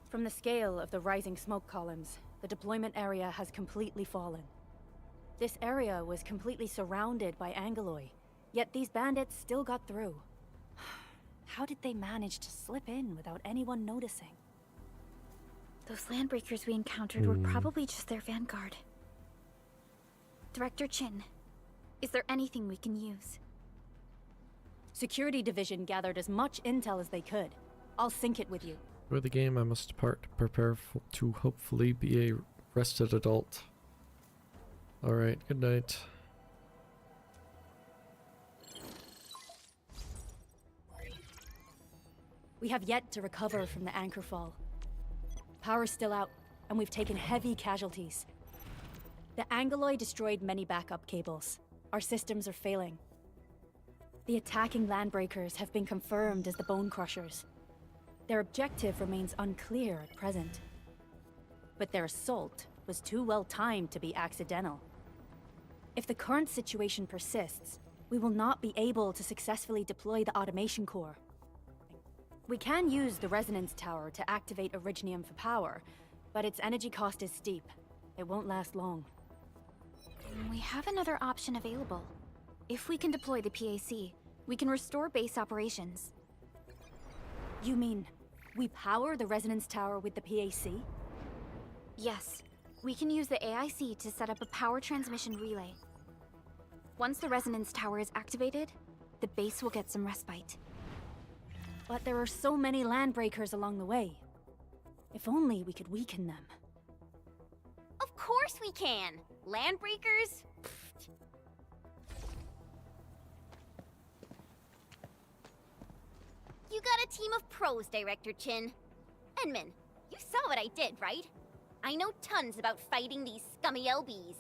From the scale of the rising smoke columns, the deployment area has completely fallen. This area was completely surrounded by Angeloi, yet these bandits still got through. How did they manage to slip in without anyone noticing? Those landbreakers we encountered were probably just their vanguard. Director Chin, is there anything we can use? Security Division gathered as much intel as they could. I'll sync it with you. For the game, I must depart to prepare to hopefully be a rested adult. Alright, good night. We have yet to recover from the anchor fall. Power's still out, and we've taken heavy casualties. The Angeloi destroyed many backup cables. Our systems are failing. The attacking landbreakers have been confirmed as the Bone Crushers. Their objective remains unclear at present. But their assault was too well timed to be accidental. If the current situation persists, we will not be able to successfully deploy the automation core. We can use the resonance tower to activate Originium for power, but its energy cost is steep. It won't last long. We have another option available. If we can deploy the PAC, we can restore base operations. You mean, we power the resonance tower with the PAC? Yes. We can use the AIC to set up a power transmission relay. Once the resonance tower is activated, the base will get some respite. But there are so many landbreakers along the way. If only we could weaken them. Of course we can! Landbreakers? You got a team of pros, Director Chin. Enman, you saw what I did, right? I know tons about fighting these scummy LBs.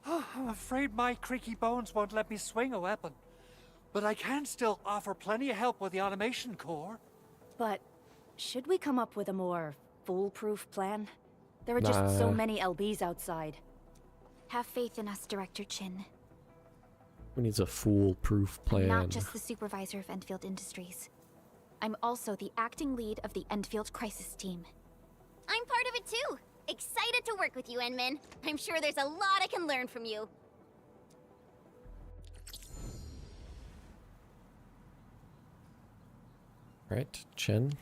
I'm afraid my creaky bones won't let me swing a weapon. But I can still offer plenty of help with the automation core. But should we come up with a more foolproof plan? There are just so many LBs outside. Have faith in us, Director Chin. Who needs a foolproof plan? I'm not just the supervisor of Enfield Industries. I'm also the acting lead of the Enfield Crisis Team. I'm part of it too. Excited to work with you, Enman. I'm sure there's a lot I can learn from you. Right, Chen.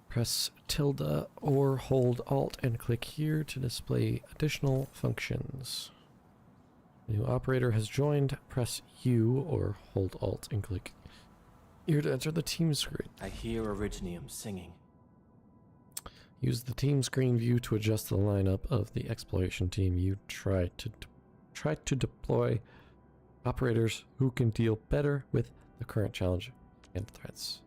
Press tilde or hold Alt and click here to display additional functions. New operator has joined. Press U or hold Alt and click here to enter the team screen. I hear Originium singing. Use the team screen view to adjust the lineup of the exploration team. You try to deploy operators who can deal better with the current challenge and threats.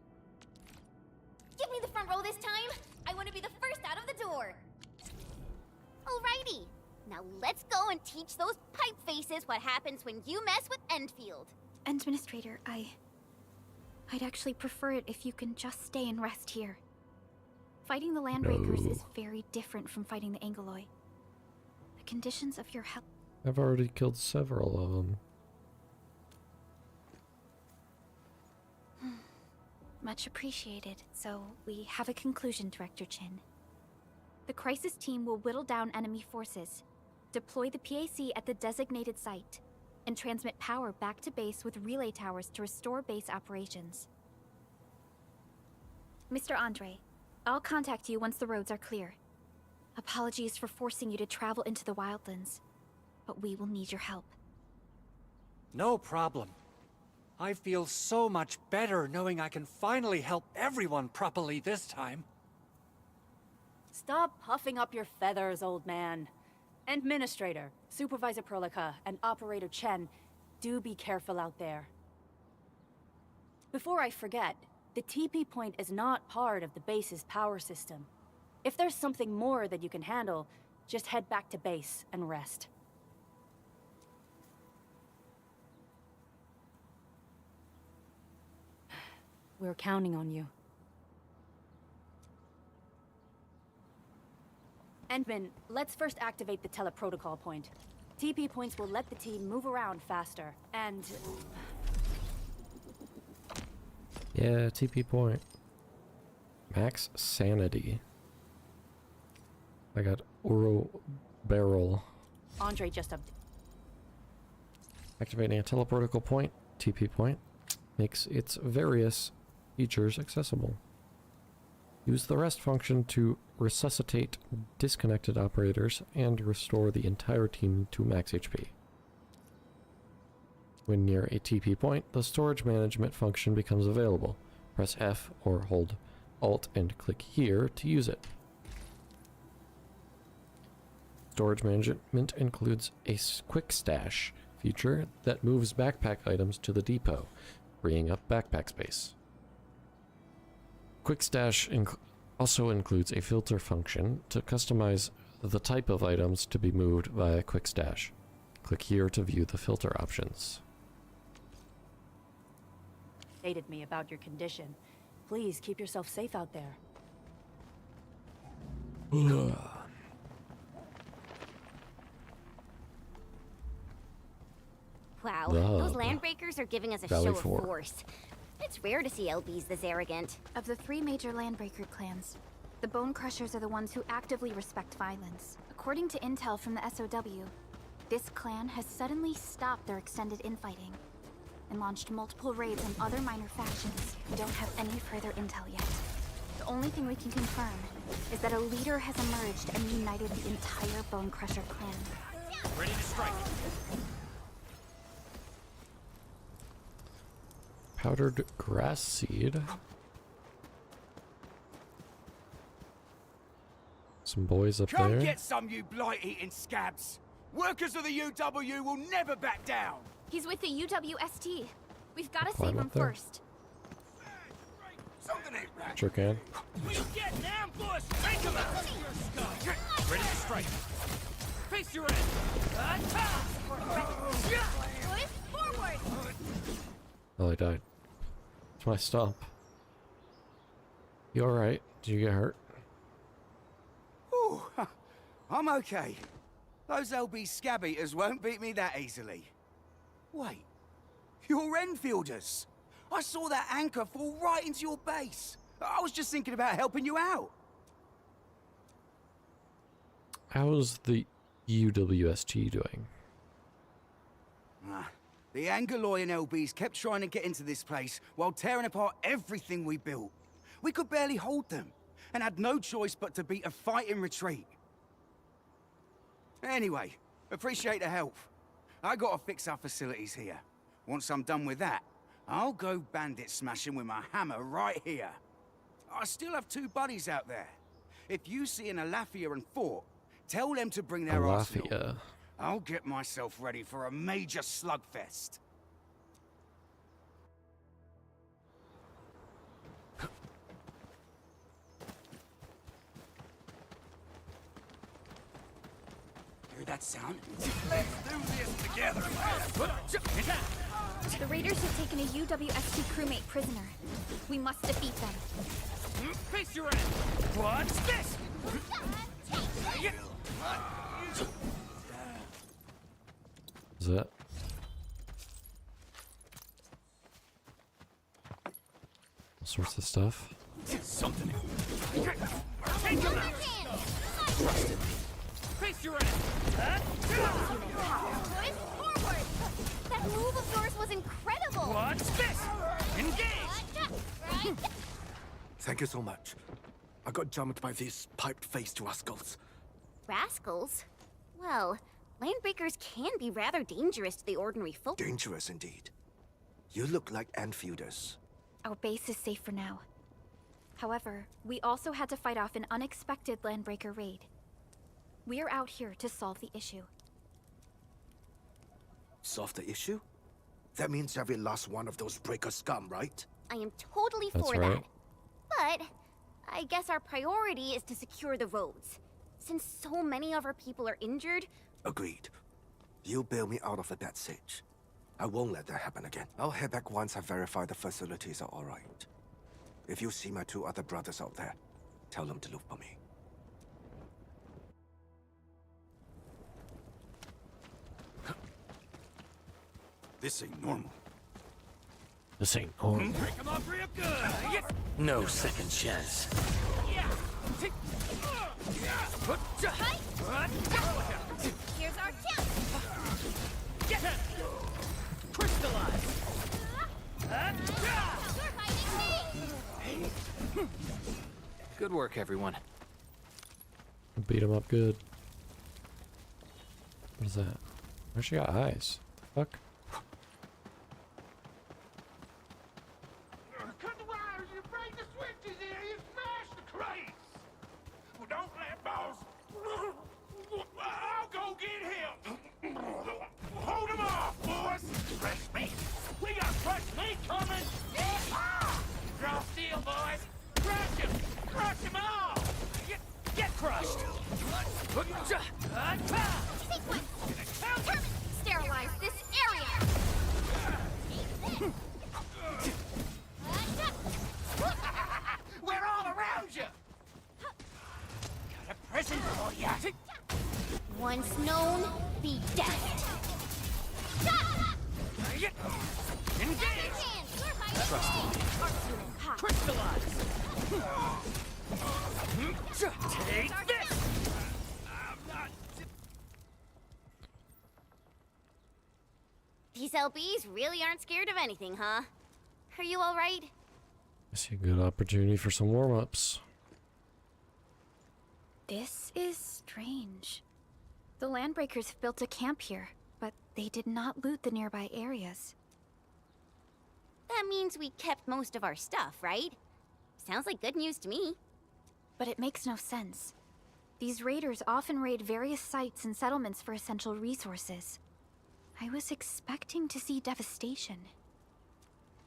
Give me the front row this time. I want to be the first out of the door. Alrighty. Now let's go and teach those pipe faces what happens when you mess with Enfield. Administrator, I'd actually prefer it if you can just stay and rest here. Fighting the Landbreakers is very different from fighting the Angeloi. The conditions of your health... I've already killed several of them. Much appreciated. So, we have a conclusion, Director Chin. The crisis team will whittle down enemy forces, deploy the PAC at the designated site, and transmit power back to base with relay towers to restore base operations. Mr. Andre, I'll contact you once the roads are clear. Apologies for forcing you to travel into the wildlands, but we will need your help. No problem. I feel so much better knowing I can finally help everyone properly this time. Stop puffing up your feathers, old man. Administrator, Supervisor Perlica, and Operator Chen, do be careful out there. Before I forget, the TP point is not part of the base's power system. If there's something more that you can handle, just head back to base and rest. We're counting on you. Endman, let's first activate the teleprotocol point. TP points will let the team move around faster, and... Yeah, TP point. Max sanity. I got Uro barrel. Andre just up. Activating a teleprotocol point, TP point, makes its various features accessible. Use the rest function to resuscitate disconnected operators and restore the entire team to max HP. When near a TP point, the storage management function becomes available. Press F or hold Alt and click here to use it. Storage management includes a quick stash feature that moves backpack items to the depot, freeing up backpack space. Quick stash also includes a filter function to customize the type of items to be moved via quick stash. Click here to view the filter options. Stated me about your condition. Please keep yourself safe out there. Wow, Love. those landbreakers are giving us a Valley show 4. of force. It's rare to see LBs this arrogant. Of the 3 major Landbreaker clans, the Bone Crushers are the ones who actively respect violence. According to intel from the SOW, this clan has suddenly stopped their extended infighting and launched multiple raids on other minor factions. We don't have any further intel yet. The only thing we can confirm is that a leader has emerged and united the entire Bone Crusher clan. Ready to strike. Powdered grass seed. Some boys up Come there. get some, you blight-eating scabs. Workers of the UW will never back down. He's with the UWST. We've got to Climb save him up there. first. Something ain't right. Sure can. We get an ambush. Take him out. Ready to strike. Face your end. Attack. Push forward! Oh, I died. It's my stomp. You alright? Did you get hurt? Ooh, I'm okay. Those LB scab eaters won't beat me that easily. Wait, you're Enfielders. I saw that anchor fall right into your base. I was just thinking about helping you out. How's the UWST doing? The Angaloy and LBs kept trying to get into this place while tearing apart everything we built. We could barely hold them, and had no choice but to beat a fighting retreat. Anyway, appreciate the help. I gotta fix our facilities here. Once I'm done with that, I'll go bandit smashing with my hammer right here. I still have 2 buddies out there. If you see an Alafia and Fort, tell them to bring their arsenal. Alafia. I'll get myself ready for a major slugfest. Hear that sound? Let's do this together, man. The raiders have taken a UWST crewmate prisoner. We must defeat them. Face your end. What's this? Is that? All sorts of stuff. Something. Take him out. Face your end. Push forward! That move of yours was incredible! What's this? Engage. Thank you so much. I got jumped by these piped-faced rascals. Rascals? Well, landbreakers can be rather dangerous to the ordinary folk. Dangerous indeed. You look like Enfielders. Our base is safe for now. However, we also had to fight off an unexpected Landbreaker raid. We are out here to solve the issue. Solve the issue? That means every last one of those breaker scum, right? I am totally That's for right. that. But I guess our priority is to secure the roads. Since so many of our people are injured, Agreed. You bail me out of a bad sitch. I won't let that happen again. I'll head back once I verify the facilities are alright. If you see my 2 other brothers out there, tell them to look for me. This ain't normal. This ain't normal. Break him off real good. No second chance. Here's our chance. Get him! Crystallize! You're fighting me. Good work, everyone. Beat him up good. What is that? Where's she got eyes? Fuck. Cut the wires, you break the switches here, you smash the crates! Well, don't let boss. I'll go get him! Hold him off, boys! Fresh meat! We got fresh meat coming! Draw steel, boys! Crush him! Crush him all! Get crushed! Sequence. Herman, sterilize this area. We're all around you! Got a present for ya! Once known, be dead. Engage! Crystallize! Take this! These LBs really aren't scared of anything, huh? Are you all right? I see a good opportunity for some warm-ups. This is strange. The Landbreakers have built a camp here, but they did not loot the nearby areas. That means we kept most of our stuff, right? Sounds like good news to me. But it makes no sense. These raiders often raid various sites and settlements for essential resources. I was expecting to see devastation.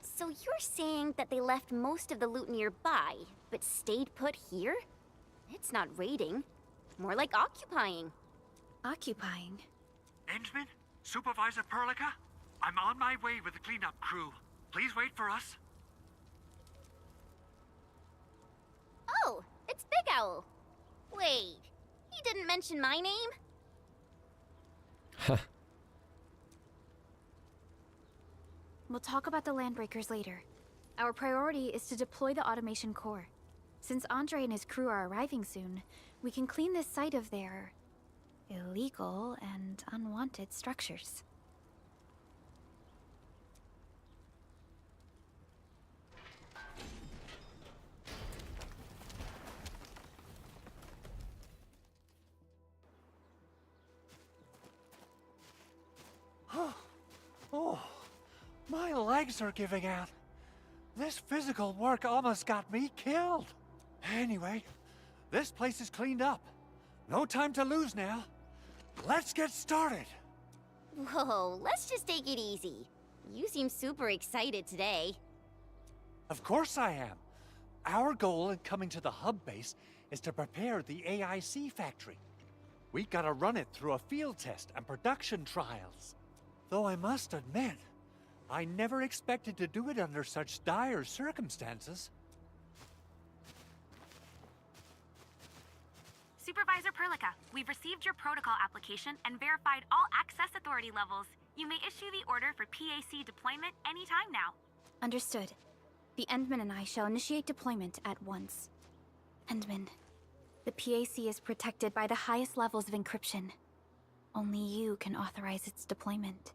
So you're saying that they left most of the loot nearby, but stayed put here? It's not raiding. More like occupying. Occupying? Endman? Supervisor Perlica? I'm on my way with the cleanup crew. Please wait for us. Oh, it's Big Owl. Wait, he didn't mention my name? Huh. We'll talk about the Landbreakers later. Our priority is to deploy the automation core. Since Andre and his crew are arriving soon, we can clean this site of their illegal and unwanted structures. Oh, my legs are giving out. This physical work almost got me killed. Anyway, this place is cleaned up. No time to lose now. Let's get started. Whoa, let's just take it easy. You seem super excited today. Of course I am. Our goal in coming to the hub base is to prepare the AIC factory. We gotta run it through a field test and production trials. Though I must admit, I never expected to do it under such dire circumstances. Supervisor Perlica, we've received your protocol application and verified all access authority levels. You may issue the order for PAC deployment anytime now. Understood. The Endman and I shall initiate deployment at once. Endman, the PAC is protected by the highest levels of encryption. Only you can authorize its deployment.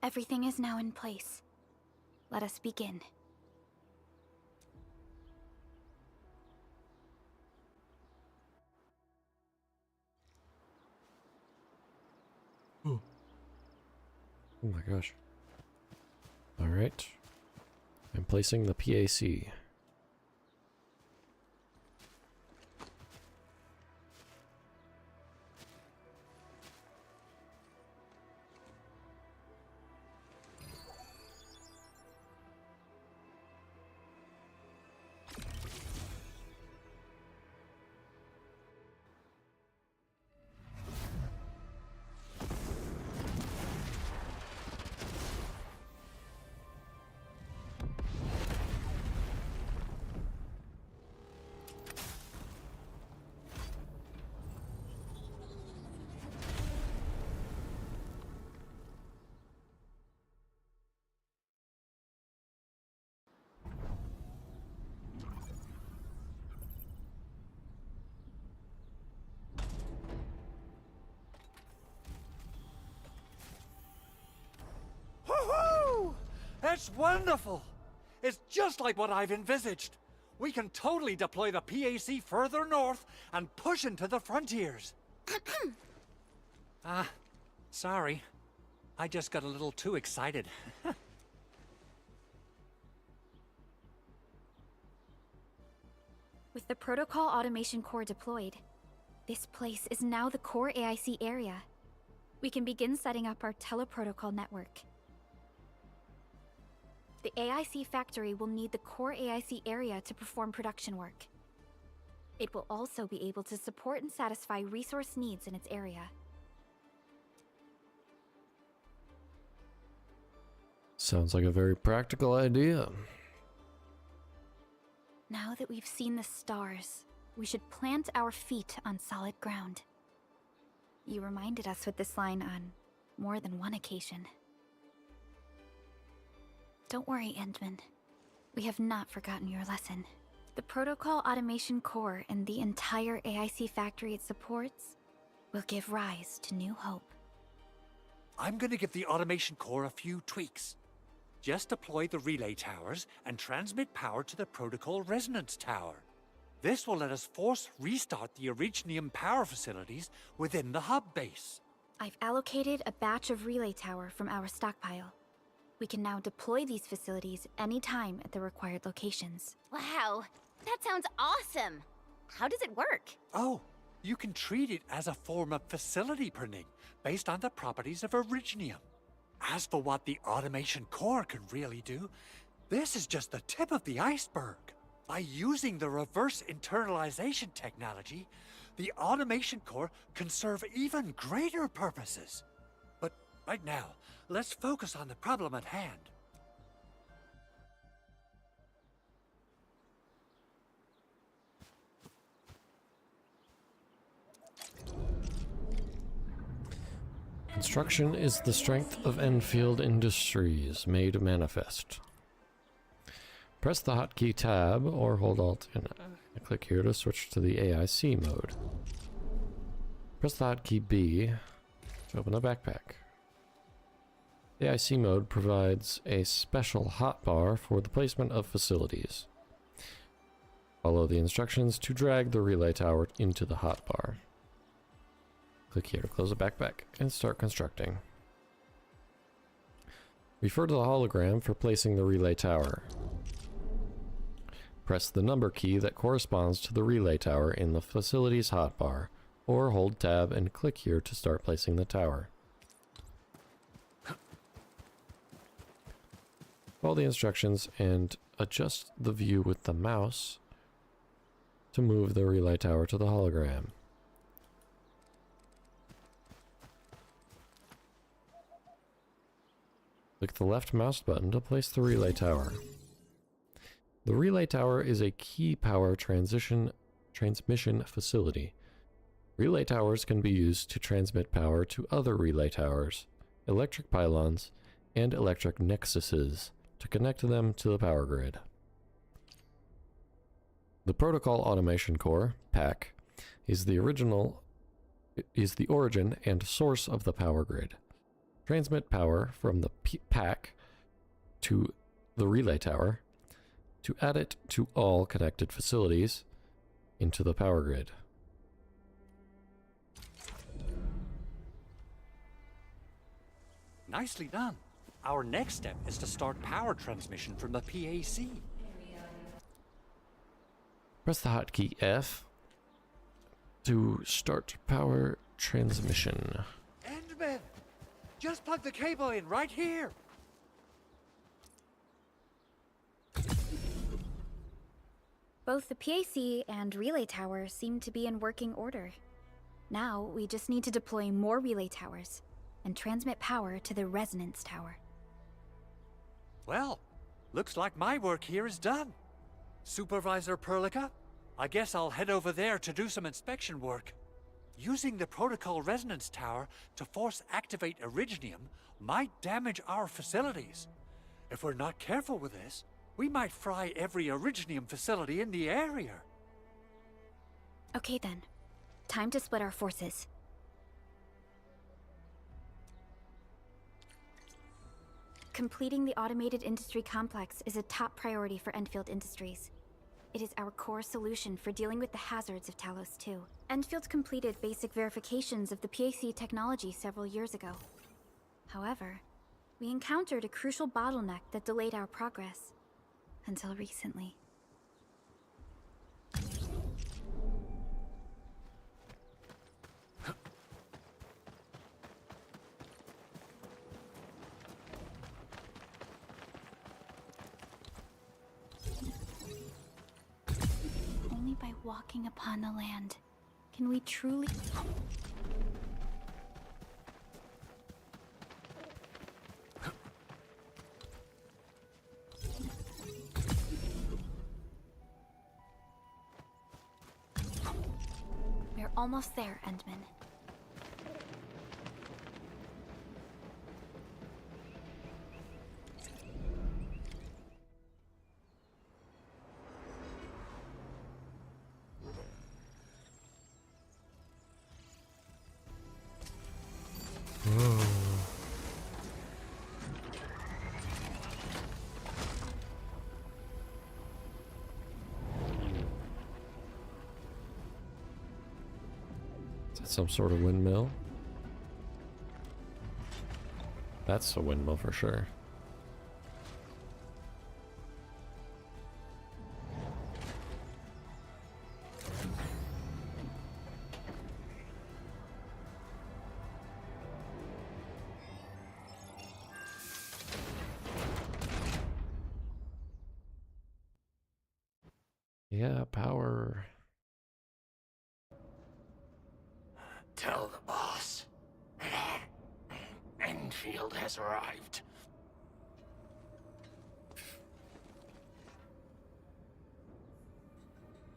Everything is now in place. Let us begin. Oh my gosh. Alright. I'm placing the PAC. That's wonderful! It's just like what I've envisaged. We can totally deploy the PAC further north and push into the frontiers. Sorry. I just got a little too excited. With the Protocol Automation Core deployed, this place is now the core AIC area. We can begin setting up our teleprotocol network. The AIC factory will need the core AIC area to perform production work. It will also be able to support and satisfy resource needs in its area. Sounds like a very practical idea. Now that we've seen the stars, we should plant our feet on solid ground. You reminded us with this line on more than one occasion. Don't worry, Endman. We have not forgotten your lesson. The Protocol Automation Core and the entire AIC factory it supports will give rise to new hope. I'm gonna give the Automation Core a few tweaks. Just deploy the relay towers and transmit power to the Protocol Resonance Tower. This will let us force restart the Originium power facilities within the hub base. I've allocated a batch of relay tower from our stockpile. We can now deploy these facilities anytime at the required locations. Wow, that sounds awesome! How does it work? Oh, you can treat it as a form of facility printing based on the properties of Originium. As for what the Automation Core can really do, this is just the tip of the iceberg. By using the reverse internalization technology, the Automation Core can serve even greater purposes. But right now, let's focus on the problem at hand. Construction is the strength of Enfield Industries, made manifest. Press the hotkey tab or hold Alt and click here to switch to the AIC mode. Press the hotkey B to open the backpack. The AIC mode provides a special hotbar for the placement of facilities. Follow the instructions to drag the relay tower into the hotbar. Click here to close the backpack and start constructing. Refer to the hologram for placing the relay tower. Press the number key that corresponds to the relay tower in the facilities hotbar, or hold tab and click here to start placing the tower. Follow the instructions and adjust the view with the mouse to move the relay tower to the hologram. Click the left mouse button to place the relay tower. The relay tower is a key power transmission facility. Relay towers can be used to transmit power to other relay towers, electric pylons, and electric nexuses to connect them to the power grid. The Protocol Automation Core, PAC, is the origin and source of the power grid. Transmit power from the PAC to the relay tower to add it to all connected facilities into the power grid. Nicely done. Our next step is to start power transmission from the PAC. Press the hotkey F to start power transmission. Endman! Just plug the cable in right here! Both the PAC and relay tower seem to be in working order. Now, we just need to deploy more relay towers and transmit power to the resonance tower. Well, looks like my work here is done. Supervisor Perlica, I guess I'll head over there to do some inspection work. Using the Protocol Resonance Tower to force activate Originium might damage our facilities. If we're not careful with this, we might fry every Originium facility in the area. Okay then. Time to split our forces. Completing the automated industry complex is a top priority for Enfield Industries. It is our core solution for dealing with the hazards of Talos 2. Enfield completed basic verifications of the PAC technology several years ago. However, we encountered a crucial bottleneck that delayed our progress. Until recently. Only by walking upon the land can we truly... We're almost there, Endman. Is that some sort of windmill? That's a windmill for sure. Yeah, power. Tell the boss. Enfield has arrived.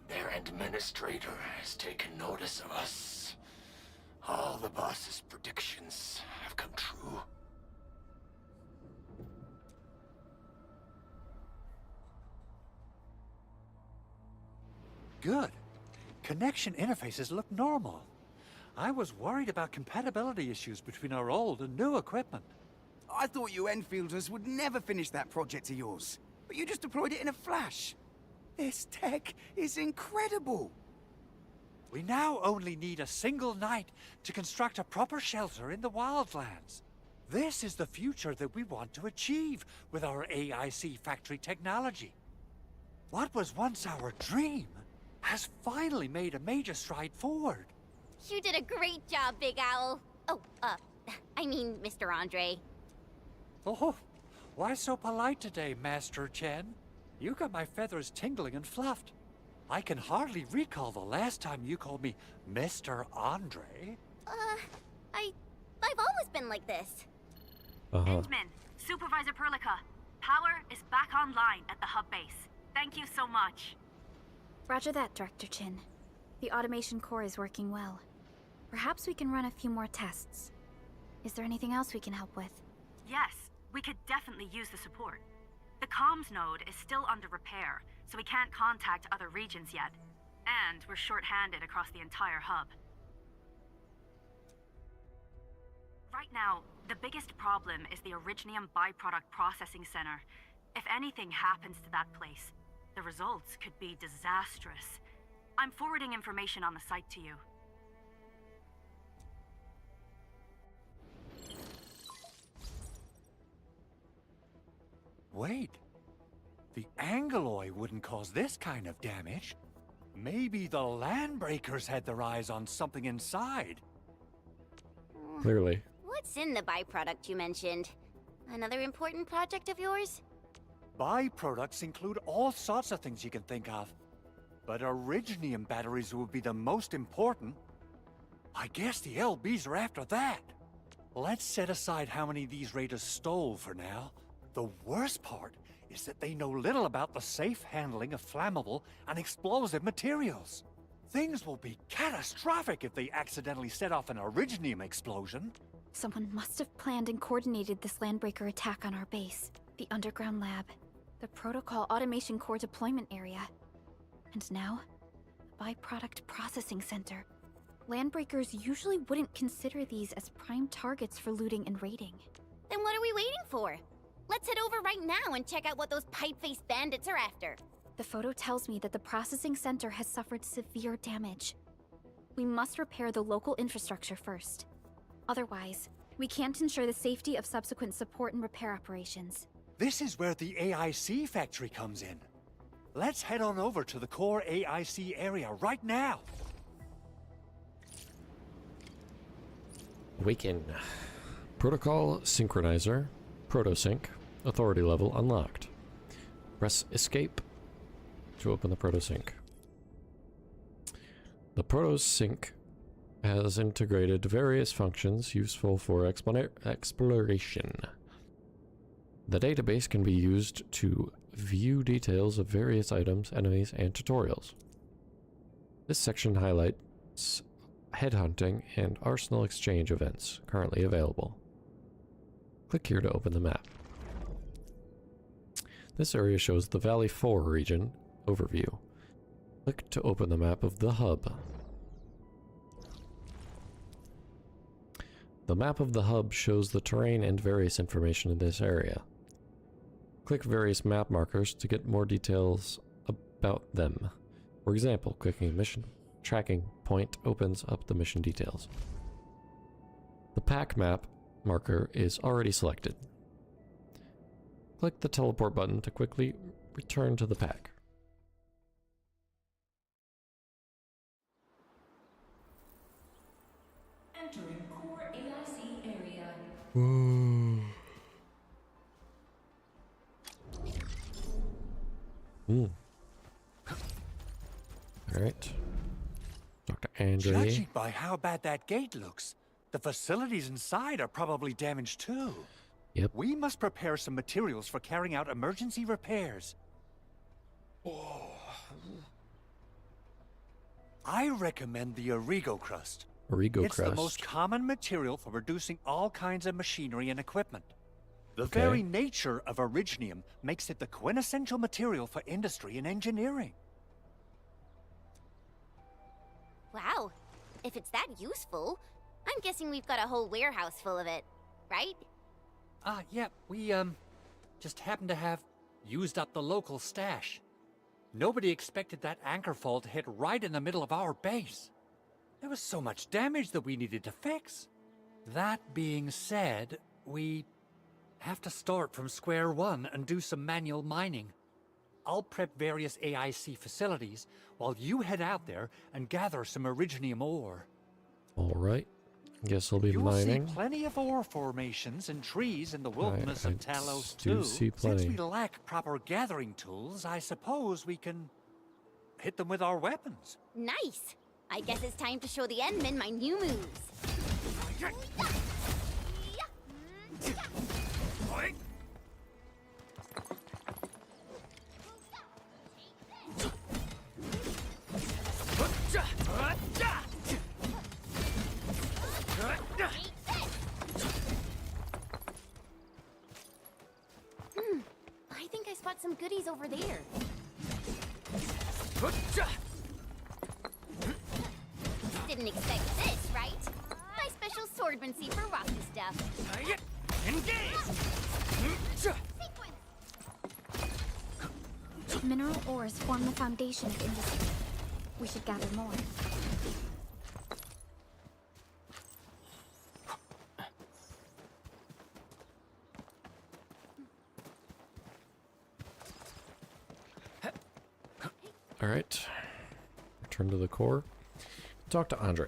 Their administrator has taken notice of us. All the boss's predictions have come true. Good. Connection interfaces look normal. I was worried about compatibility issues between our old and new equipment. I thought you Enfielders would never finish that project of yours, but you just deployed it in a flash. This tech is incredible. We now only need a single night to construct a proper shelter in the wildlands. This is the future that we want to achieve with our AIC factory technology. What was once our dream has finally made a major stride forward. You did a great job, Big Owl. Oh, I mean, Mr. Andre. Oh, why so polite today, Master Chen? You got my feathers tingling and fluffed. I can hardly recall the last time you called me Mr. Andre. I've always been like this. Endman, Supervisor Perlica, power is back online at the hub base. Thank you so much. Roger that, Director Chin. The automation core is working well. Perhaps we can run a few more tests. Is there anything else we can help with? Yes, we could definitely use the support. The comms node is still under repair, so we can't contact other regions yet. And we're short-handed across the entire hub. Right now, the biggest problem is the Originium byproduct processing center. If anything happens to that place, the results could be disastrous. I'm forwarding information on the site to you. Wait. The Angeloy wouldn't cause this kind of damage. Maybe the Landbreakers had their eyes on something inside. Clearly. What's in the byproduct you mentioned? Another important project of yours? Byproducts include all sorts of things you can think of. But Originium batteries would be the most important. I guess the LBs are after that. Let's set aside how many these raiders stole for now. The worst part is that they know little about the safe handling of flammable and explosive materials. Things will be catastrophic if they accidentally set off an Originium explosion. Someone must have planned and coordinated this Landbreaker attack on our base. The underground lab, the Protocol Automation Core deployment area. And now, a byproduct processing center. Landbreakers usually wouldn't consider these as prime targets for looting and raiding. Then what are we waiting for? Let's head over right now and check out what those pipe-faced bandits are after. The photo tells me that the processing center has suffered severe damage. We must repair the local infrastructure first. Otherwise, we can't ensure the safety of subsequent support and repair operations. This is where the AIC factory comes in. Let's head on over to the core AIC area right now. Awaken. Protocol Synchronizer. Protosync. Authority level unlocked. Press Escape to open the Protosync. The Protosync has integrated various functions useful for exploration. The database can be used to view details of various items, enemies, and tutorials. This section highlights headhunting and arsenal exchange events currently available. Click here to open the map. This area shows the Valley 4 region overview. Click to open the map of the hub. The map of the hub shows the terrain and various information in this area. Click various map markers to get more details about them. For example, clicking a mission tracking point opens up the mission details. The pack map marker is already selected. Click the teleport button to quickly return to the pack. Entering core AIC area. Alright. Dr. Andre. Judging by how bad that gate looks, the facilities inside are probably damaged too. Yep. We must prepare some materials for carrying out emergency repairs. I recommend the Origo crust. Origo It's crust. the most common material for producing all kinds of machinery and equipment. The Okay. very nature of originium makes it the quintessential material for industry and engineering. Wow, if it's that useful, I'm guessing we've got a whole warehouse full of it, right? Yeah, we, just happen to have used up the local stash. Nobody expected that anchor fall to hit right in the middle of our base. There was so much damage that we needed to fix. That being said, we have to start from square one and do some manual mining. I'll prep various AIC facilities while you head out there and gather some originium ore. Alright. Guess I'll be You'll mining. see plenty of ore formations and trees in the wilderness I of Talos do too. see Since plenty. we lack proper gathering tools, I suppose we can hit them with our weapons. Nice! I guess it's time to show the Endmen my new moves. I think I spot some goodies over there. Didn't expect this, right? My special swordmancy for rocky stuff. Mineral ores form the foundation of industry. We should gather more. Alright. Return to the core. Talk to Andre.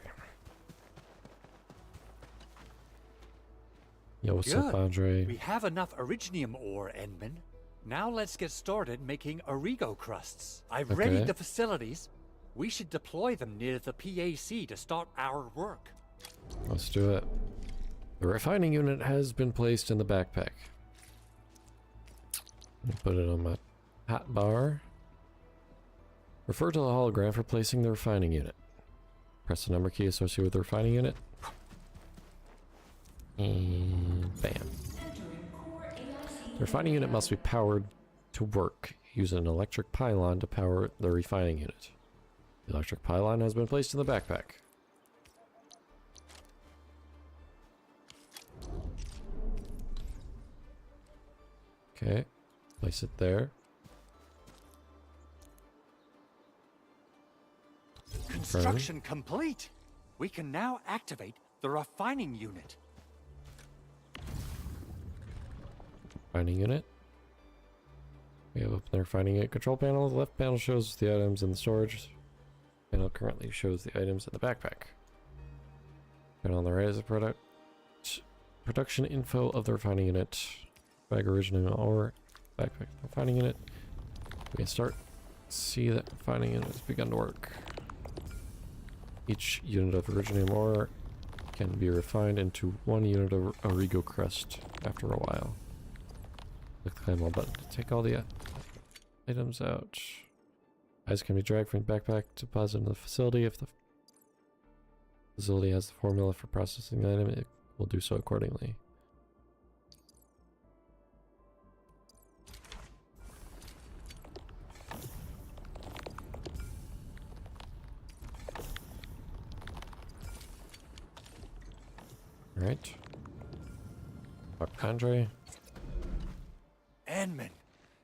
Yo, what's up, Andre? We have enough originium ore, Endman. Now let's get started making Origo crusts. I've Okay. readied the facilities. We should deploy them near the PAC to start our work. Let's do it. The refining unit has been placed in the backpack. Put it on my hot bar. Refer to the hologram for placing the refining unit. Press the number key associated with the refining unit. And bam. The refining unit must be powered to work. Use an electric pylon to power the refining unit. The electric pylon has been placed in the backpack. Okay, place it there. Construction complete. We can now activate the refining unit. Refining unit. We have up there refining unit control panel. The left panel shows the items in the storage. Panel currently shows the items in the backpack. Panel on the right is the production info of the refining unit. Bag original ore. Backpack refining unit. We can start. See that refining unit has begun to work. Each unit of originium ore can be refined into 1 unit of Origo crust after a while. Click the climb all button to take all the items out. Items can be dragged from the backpack to deposit in the facility. If the facility has the formula for processing the item, it will do so accordingly. Alright. Andre. Edmund,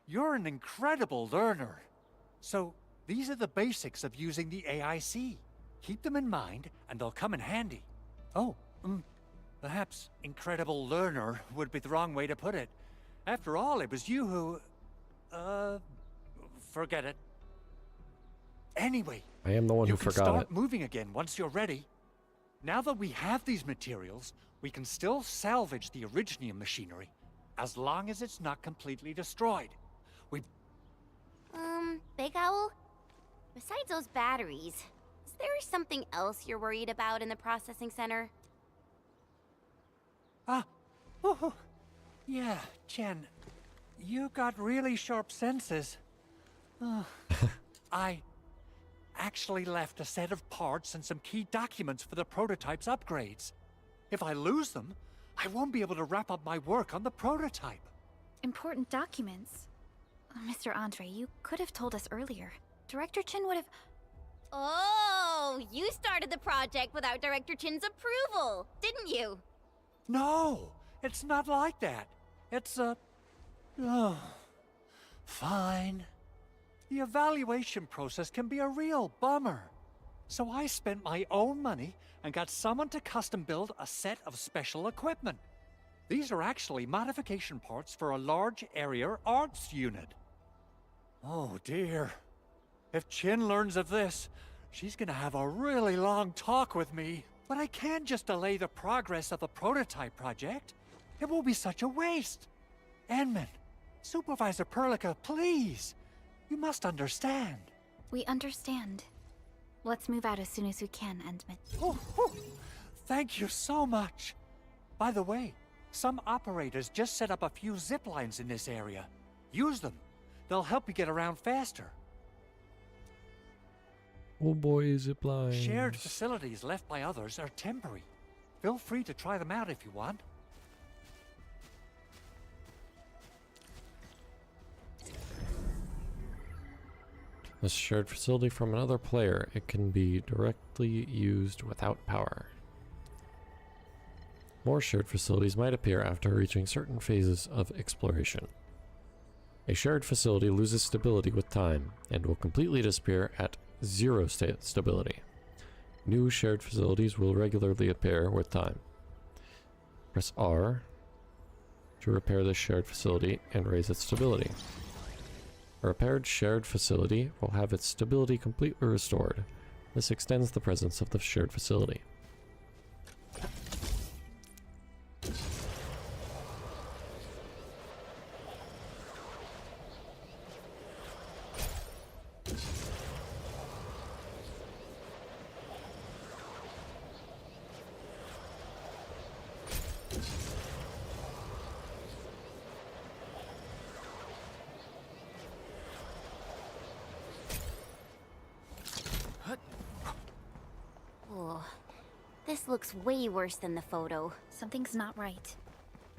you're an incredible learner. So, these are the basics of using the AIC. Keep them in mind, and they'll come in handy. Oh, perhaps incredible learner would be the wrong way to put it. After all, it was you who... forget it. Anyway, I am the one who forgot it. You can start moving again once you're ready. Now that we have these materials, we can still salvage the originium machinery, as long as it's not completely destroyed. Big Owl? Besides those batteries, is there something else you're worried about in the processing center? Yeah, Jen. You got really sharp senses. I actually left a set of parts and some key documents for the prototype's upgrades. If I lose them, I won't be able to wrap up my work on the prototype. Important documents? Mr. Andre, you could have told us earlier. Director Chin would have... Oh, you started the project without Director Chin's approval, didn't you? No, it's not like that. It's fine. The evaluation process can be a real bummer. So I spent my own money and got someone to custom build a set of special equipment. These are actually modification parts for a large area arts unit. Oh dear. If Chin learns of this, she's gonna have a really long talk with me. But I can't just delay the progress of the prototype project. It will be such a waste. Edmund, Supervisor Perlica, please. You must understand. We understand. Let's move out as soon as we can, Endman. Thank you so much. By the way, some operators just set up a few zip lines in this area. Use them. They'll help you get around faster. Oh boy, zip lines. Shared facilities left by others are temporary. Feel free to try them out if you want. A shared facility from another player. It can be directly used without power. More shared facilities might appear after reaching certain phases of exploration. A shared facility loses stability with time and will completely disappear at 0 stability. New shared facilities will regularly appear with time. Press R to repair the shared facility and raise its stability. A repaired shared facility will have its stability completely restored. This extends the presence of the shared facility. This looks way worse than the photo. Something's not right.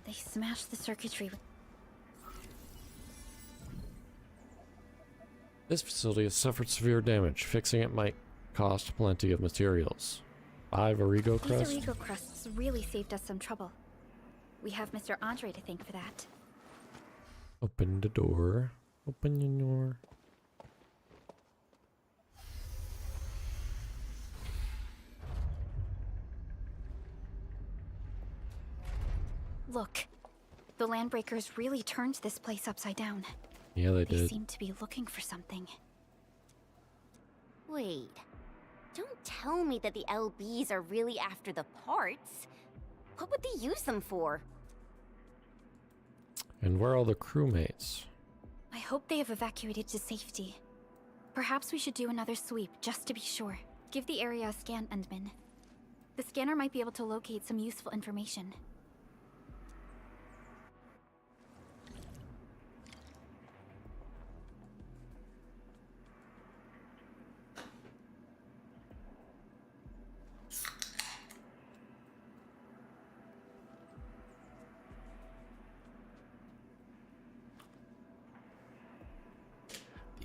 They smashed the circuitry with... This facility has suffered severe damage. Fixing it might cost plenty of materials. 5 Origo crust? These Origo crusts really saved us some trouble. We have Mr. Andre to thank for that. Open the door. Open the door. Look, the Landbreakers really turned this place upside down. Yeah, they They did. seem to be looking for something. Wait. Don't tell me that the LBs are really after the parts. What would they use them for? And where are all the crewmates? I hope they have evacuated to safety. Perhaps we should do another sweep, just to be sure. Give the area a scan, Endman. The scanner might be able to locate some useful information.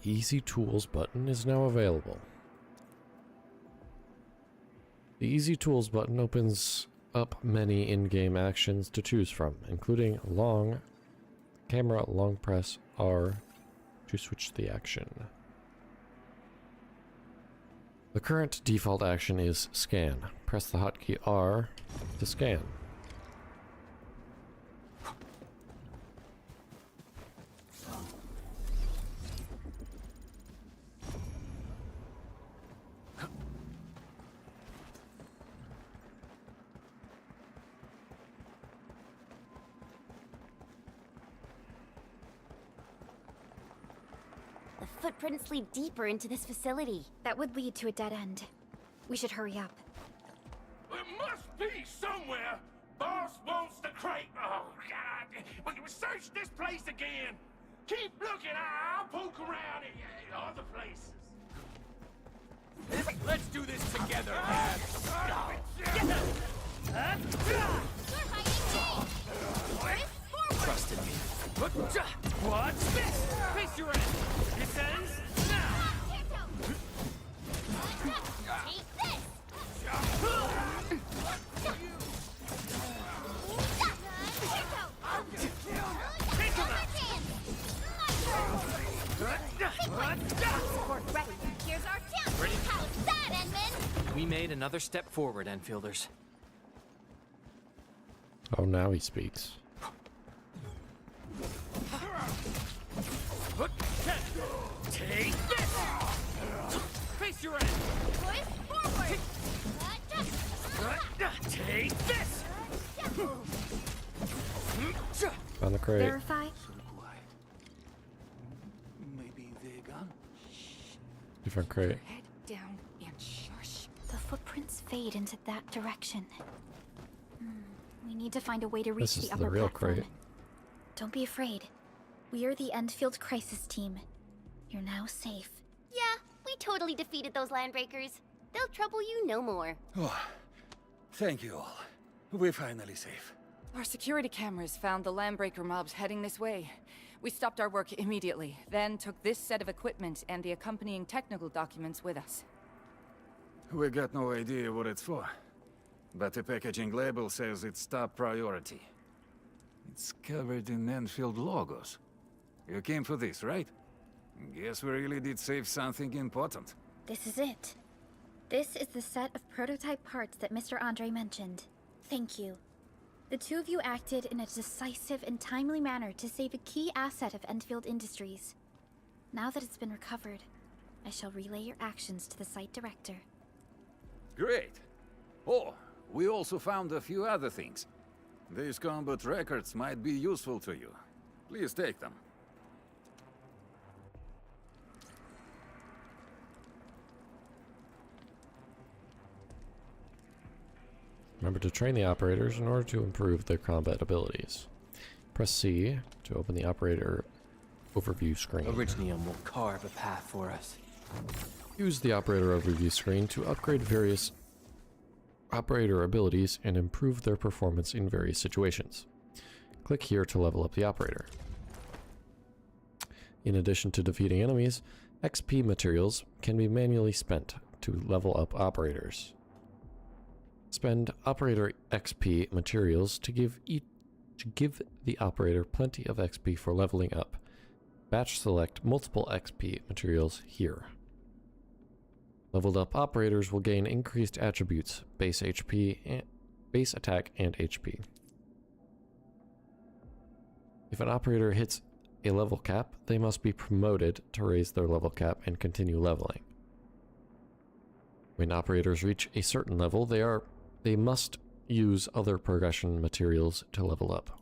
The Easy Tools button is now available. The Easy Tools button opens up many in-game actions to choose from, including long press R to switch the action. The current default action is scan. Press the hotkey R to scan. The footprints lead deeper into this facility. That would lead to a dead end. We should hurry up. There must be somewhere. Boss wants the crate. Oh, God. We can search this place again. Keep looking. I'll poke around in other places. Let's do this together. Trust in me. Watch this! Face your end! This ends now! Take this! Here's our chance! Ready? How's that, Edmund? We made another step forward, Enfielders. Oh, now he speaks. Take this! Face your end! Push forward! Take this! Found the crate. Verify. Maybe they're gone. Different crate. Head down and shush. The footprints fade into that direction. We need to find a way to reach This is the the upper real platform. crate. Don't be afraid. We are the Enfield Crisis Team. You're now safe. Yeah, we totally defeated those Landbreakers. They'll trouble you no more. Oh, thank you all. We're finally safe. Our security cameras found the Landbreaker mobs heading this way. We stopped our work immediately, then took this set of equipment and the accompanying technical documents with us. We got no idea what it's for, but the packaging label says it's top priority. It's covered in Enfield logos. You came for this, right? Guess we really did save something important. This is it. This is the set of prototype parts that Mr. Andre mentioned. Thank you. The two of you acted in a decisive and timely manner to save a key asset of Enfield Industries. Now that it's been recovered, I shall relay your actions to the site director. Great. Oh, we also found a few other things. These combat records might be useful to you. Please take them. Remember to train the operators in order to improve their combat abilities. Press C to open the operator overview screen. Orignium will carve a path for us. Use the operator overview screen to upgrade various operator abilities and improve their performance in various situations. Click here to level up the operator. In addition to defeating enemies, XP materials can be manually spent to level up operators. Spend operator XP materials to give each to give the operator plenty of XP for leveling up. Batch select multiple XP materials here. Leveled up operators will gain increased attributes, base HP, and base attack, and HP. If an operator hits a level cap, they must be promoted to raise their level cap and continue leveling. When operators reach a certain level, they must use other progression materials to level up.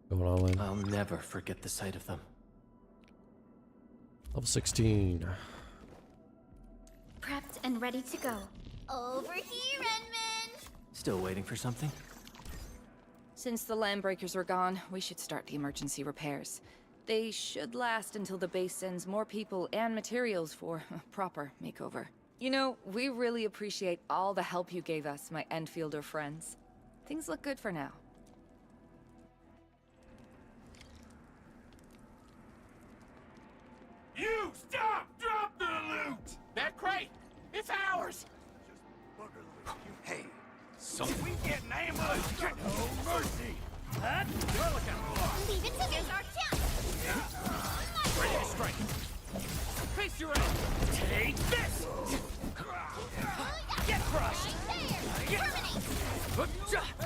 Going all in. I'll never forget the sight of them. Level 16. Prepped and ready to go. Over here, Enman! Still waiting for something? Since the Landbreakers are gone, we should start the emergency repairs. They should last until the base sends more people and materials for a proper makeover. You know, we really appreciate all the help you gave us, my Enfielder friends. Things look good for now. You stop! Drop the loot! That crate! It's ours! Hey, So we get an ambush! No mercy! Huh? Leave it to me! Our chance! Ready to strike! Face your own! Take this! Get crushed!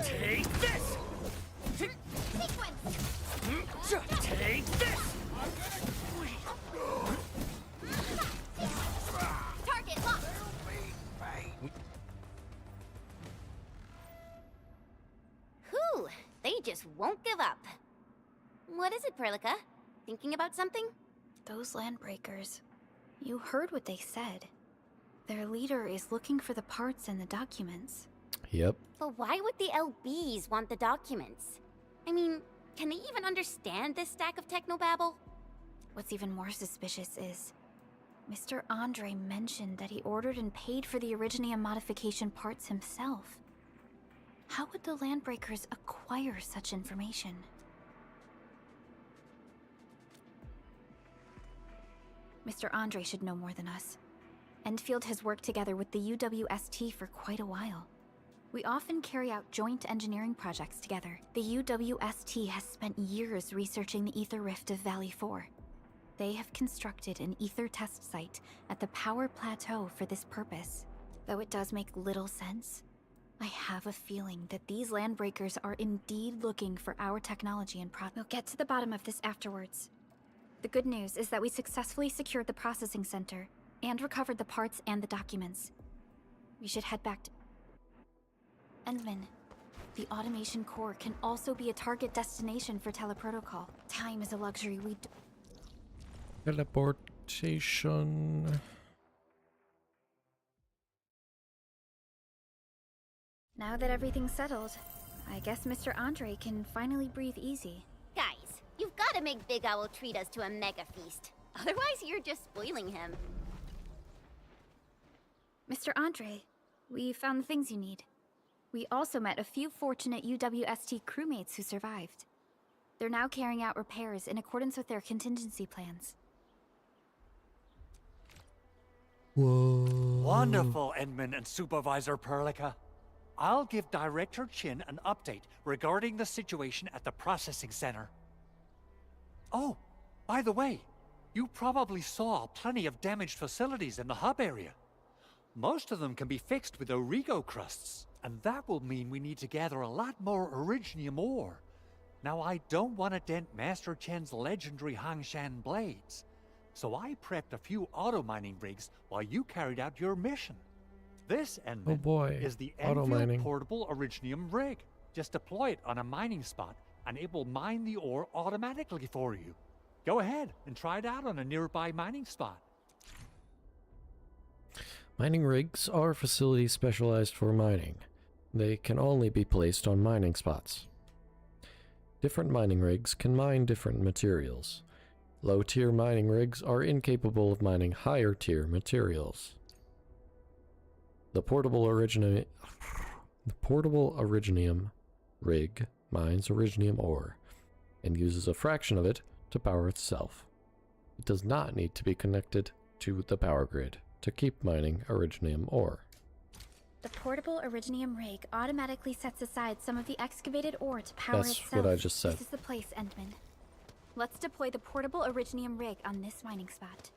Take this! Take this! Target locked! Whew, they just won't give up. What is it, Perlica? Thinking about something? Those Landbreakers. You heard what they said. Their leader is looking for the parts and the documents. Yep. But why would the LBs want the documents? I mean, can they even understand this stack of technobabble? What's even more suspicious is Mr. Andre mentioned that he ordered and paid for the Originium modification parts himself. How would the Landbreakers acquire such information? Mr. Andre should know more than us. Enfield has worked together with the UWST for quite a while. We often carry out joint engineering projects together. The UWST has spent years researching the Ether Rift of Valley 4. They have constructed an ether test site at the Power Plateau for this purpose. Though it does make little sense, I have a feeling that these Landbreakers are indeed looking for our technology and We'll get to the bottom of this afterwards. The good news is that we successfully secured the processing center and recovered the parts and the documents. We should head back to Endman. The automation core can also be a target destination for teleprotocol. Time is a luxury we Teleportation. Now that everything's settled, I guess Mr. Andre can finally breathe easy. Guys, you've got to make Big Owl treat us to a mega feast. Otherwise, you're just spoiling him. Mr. Andre, we found the things you need. We also met a few fortunate UWST crewmates who survived. They're now carrying out repairs in accordance with their contingency plans. Whoa. Wonderful, Enman and Supervisor Perlica. I'll give Director Chin an update regarding the situation at the processing center. Oh, by the way, you probably saw plenty of damaged facilities in the hub area. Most of them can be fixed with Origo crusts, and that will mean we need to gather a lot more Originium ore. Now, I don't want to dent Master Chen's legendary Hangshan blades, so I prepped a few auto-mining rigs while you carried out your mission. This, Enman, is the Enfield Portable Originium rig. Just deploy it on a mining spot, and it will mine the ore automatically for you. Go ahead and try it out on a nearby mining spot. Mining rigs are facilities specialized for mining. They can only be placed on mining spots. Different mining rigs can mine different materials. Low-tier mining rigs are incapable of mining higher-tier materials. The portable Originium rig mines Originium ore and uses a fraction of it to power itself. It does not need to be connected to the power grid to keep mining Originium ore. The portable Originium rig automatically sets aside some of the excavated ore to power itself. That's what I just said. This is the place, Endman. Let's deploy the portable Originium rig on this mining spot.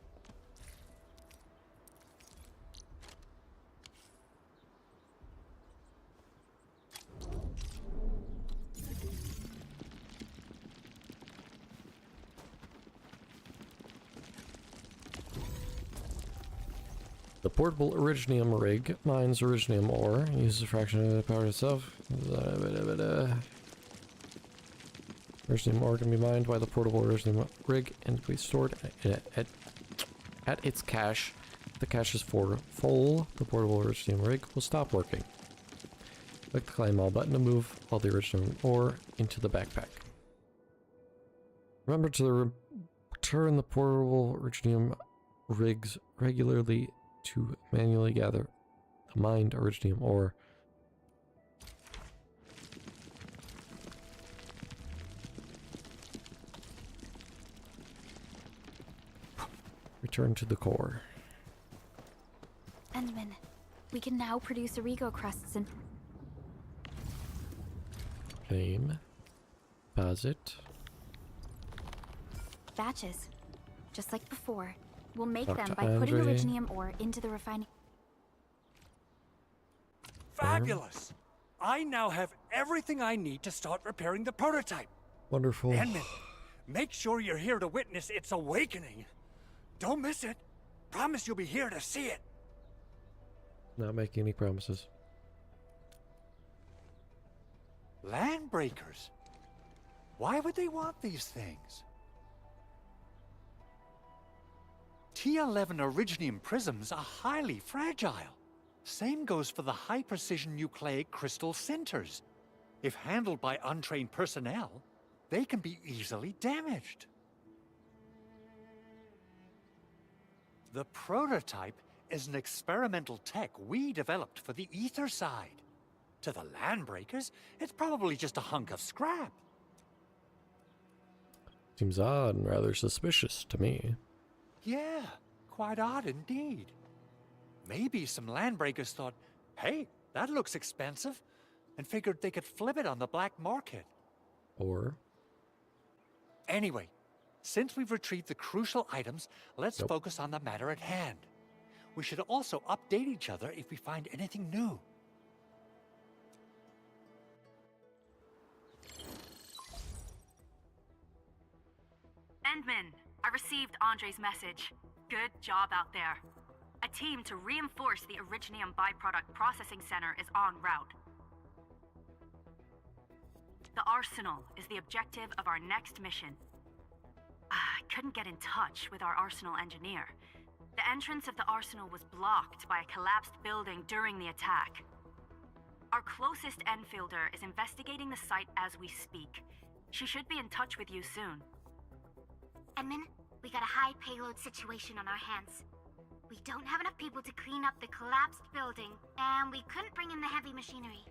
The portable Originium rig mines Originium ore and uses a fraction of the power itself. Originium ore can be mined by the portable Originium rig and be stored at its cache. If the cache is full, the portable Originium rig will stop working. Click the Claim All button to move all the Originium ore into the backpack. Remember to return the portable Originium rigs regularly to manually gather the mined Originium ore. Return to the core. Endman, we can now produce Origo crusts and... Claim. Deposit. batches. Just like before. We'll make Talk them to by putting Andre. Originium ore into the refining... Fabulous! I now have everything I need to start repairing the prototype. Wonderful. Enman, make sure you're here to witness its awakening. Don't miss it. Promise you'll be here to see it. Not making any promises. Landbreakers? Why would they want these things? T11 Originium prisms are highly fragile. Same goes for the high-precision nucleic crystal centers. If handled by untrained personnel, they can be easily damaged. The prototype is an experimental tech we developed for the ether side. To the Landbreakers, it's probably just a hunk of scrap. Seems odd and rather suspicious to me. Yeah, quite odd indeed. Maybe some Landbreakers thought, hey, that looks expensive, and figured they could flip it on the black market. Or? Anyway, since we've retrieved the crucial items, let's focus on the matter at hand. We should also update each other if we find anything new. Endman, I received Andre's message. Good job out there. A team to reinforce the Originium byproduct processing center is en route. The Arsenal is the objective of our next mission. I couldn't get in touch with our Arsenal engineer. The entrance of the Arsenal was blocked by a collapsed building during the attack. Our closest Enfielder is investigating the site as we speak. She should be in touch with you soon. Edmund, we got a high payload situation on our hands. We don't have enough people to clean up the collapsed building, and we couldn't bring in the heavy machinery.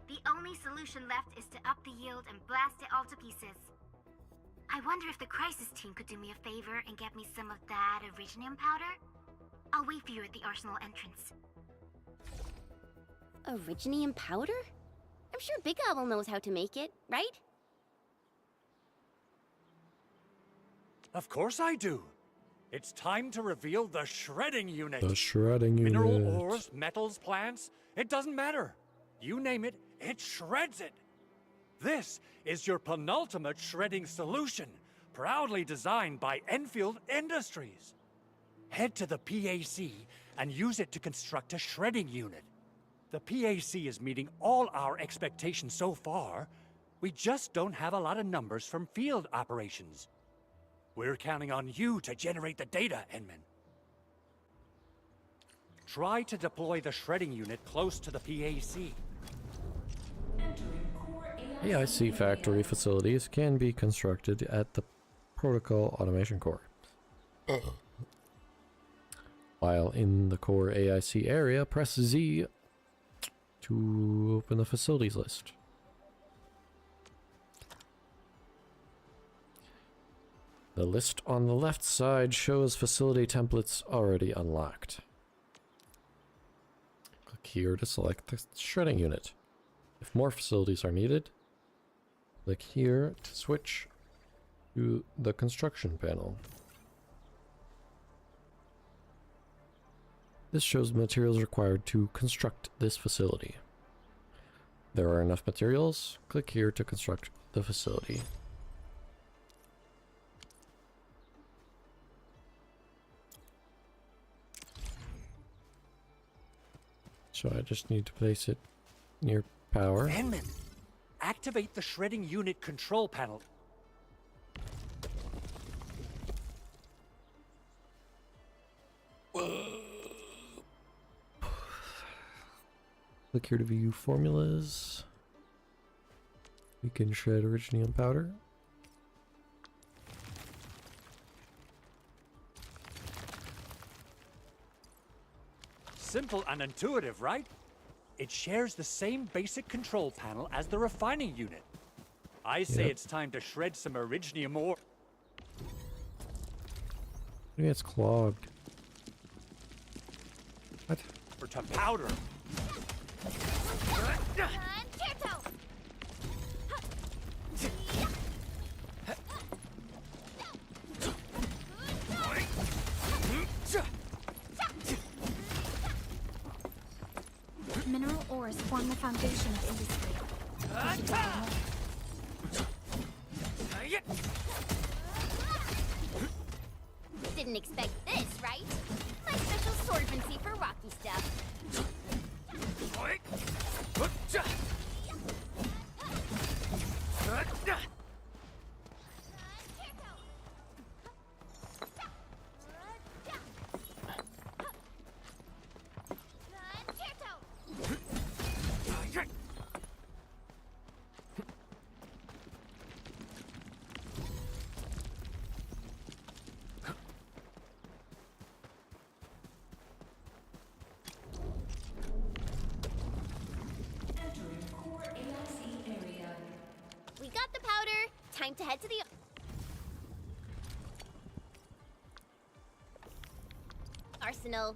The only solution left is to up the yield and blast it all to pieces. I wonder if the crisis team could do me a favor and get me some of that Originium powder? I'll wait for you at the Arsenal entrance. Originium powder? I'm sure Big Owl knows how to make it, right? Of course I do. It's time to reveal the shredding unit. The shredding unit. Mineral ores, metals, plants, it doesn't matter. You name it, it shreds it. This is your penultimate shredding solution, proudly designed by Enfield Industries. Head to the PAC and use it to construct a shredding unit. The PAC is meeting all our expectations so far. We just don't have a lot of numbers from field operations. We're counting on you to generate the data, Enman. Try to deploy the shredding unit close to the PAC. AIC factory facilities can be constructed at the Protocol Automation Core. While in the core AIC area, press Z to open the facilities list. The list on the left side shows facility templates already unlocked. Click here to select the shredding unit. If more facilities are needed, click here to switch to the construction panel. This shows the materials required to construct this facility. There are enough materials. Click here to construct the facility. So I just need to place it near power. Enman, activate the shredding unit control panel. Click here to view formulas. We can shred originium powder. Simple and intuitive, right? It shares the same basic control panel as the refining unit. I say it's time to shred some originium ore. Maybe it's clogged. What? Or to powder. Mineral ores form the foundation of industry. Didn't expect this, right? My special swordsmancy for rocky stuff. We got the powder. Time to head to the arsenal.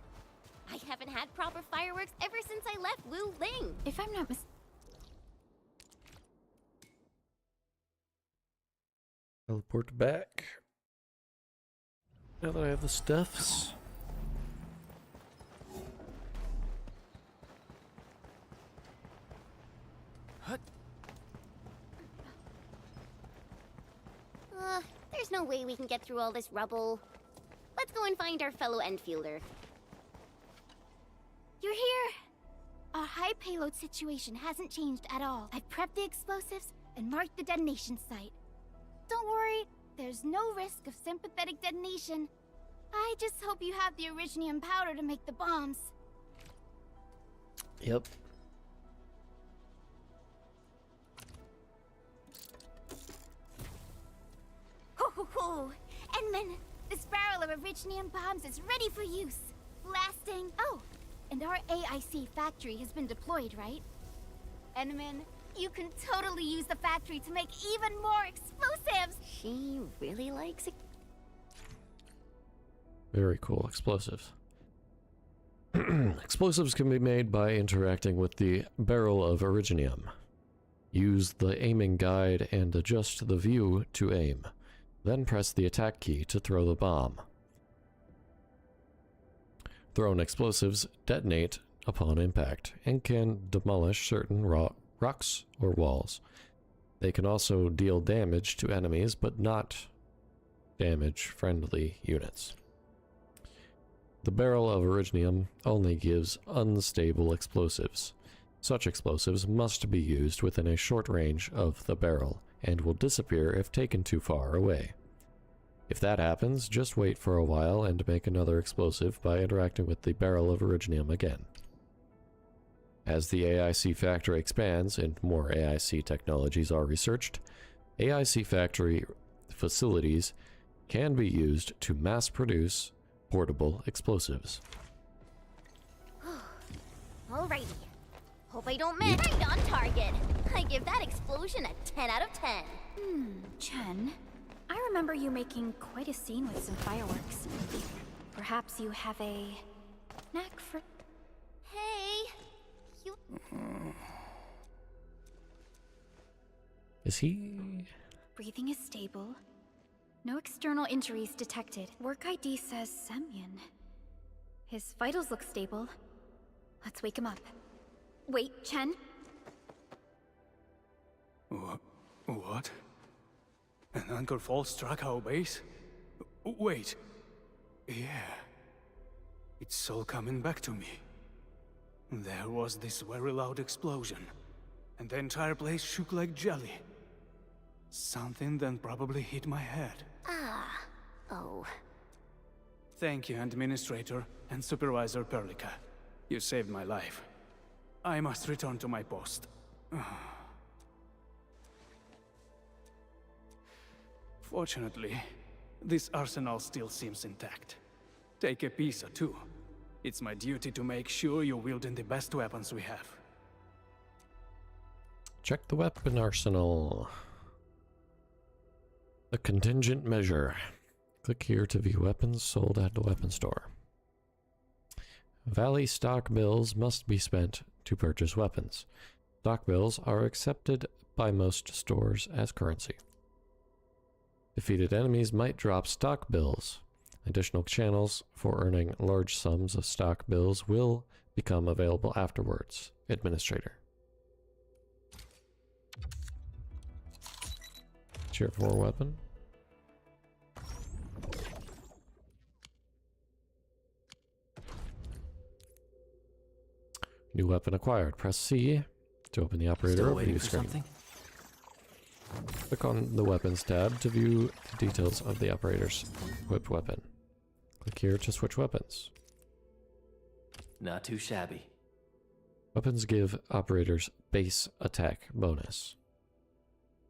I haven't had proper fireworks ever since I left Wu Ling. If I'm not Teleport back. Now that I have the stuffs. There's no way we can get through all this rubble. Let's go and find our fellow Enfielder. You're here! Our high payload situation hasn't changed at all. I've prepped the explosives and marked the detonation site. Don't worry, there's no risk of sympathetic detonation. I just hope you have the originium powder to make the bombs. Yep. Ho! Enman, this barrel of originium bombs is ready for use. Blasting. Oh, and our AIC factory has been deployed, right? Enman, you can totally use the factory to make even more explosives. She really likes it. Very cool. Explosives. Explosives can be made by interacting with the barrel of originium. Use the aiming guide and adjust the view to aim. Then press the attack key to throw the bomb. Thrown explosives detonate upon impact and can demolish certain rocks or walls. They can also deal damage to enemies, but not damage friendly units. The barrel of originium only gives unstable explosives. Such explosives must be used within a short range of the barrel, and will disappear if taken too far away. If that happens, just wait for a while and make another explosive by interacting with the barrel of originium again. As the AIC factory expands and more AIC technologies are researched, AIC factory facilities can be used to mass produce portable explosives. Alrighty. Hope I don't miss. Right on target. I give that explosion a 10 out of 10. Chen, I remember you making quite a scene with some fireworks. Perhaps you have a knack for... Hey, you... Is he... Breathing is stable. No external injuries detected. Work ID says Semyon. His vitals look stable. Let's wake him up. Wait, Chen? What? An anchor fault struck our base? Wait. Yeah. It's all coming back to me. There was this very loud explosion, and the entire place shook like jelly. Something then probably hit my head. Oh. Thank you, Administrator and Supervisor Perlica. You saved my life. I must return to my post. Fortunately, this arsenal still seems intact. Take a piece or two. It's my duty to make sure you're wielding the best weapons we have. Check the weapon arsenal. The contingent measure. Click here to view weapons sold at the weapon store. Valley stock bills must be spent to purchase weapons. Stock bills are accepted by most stores as currency. Defeated enemies might drop stock bills. Additional channels for earning large sums of stock bills will become available afterwards. Administrator. Tier 4 weapon. New weapon acquired. Press C to open the operator Still overview waiting for screen. something? Click on the Weapons tab to view the details of the operator's equipped weapon. Click here to switch weapons. Not too shabby. Weapons give operators base attack bonus.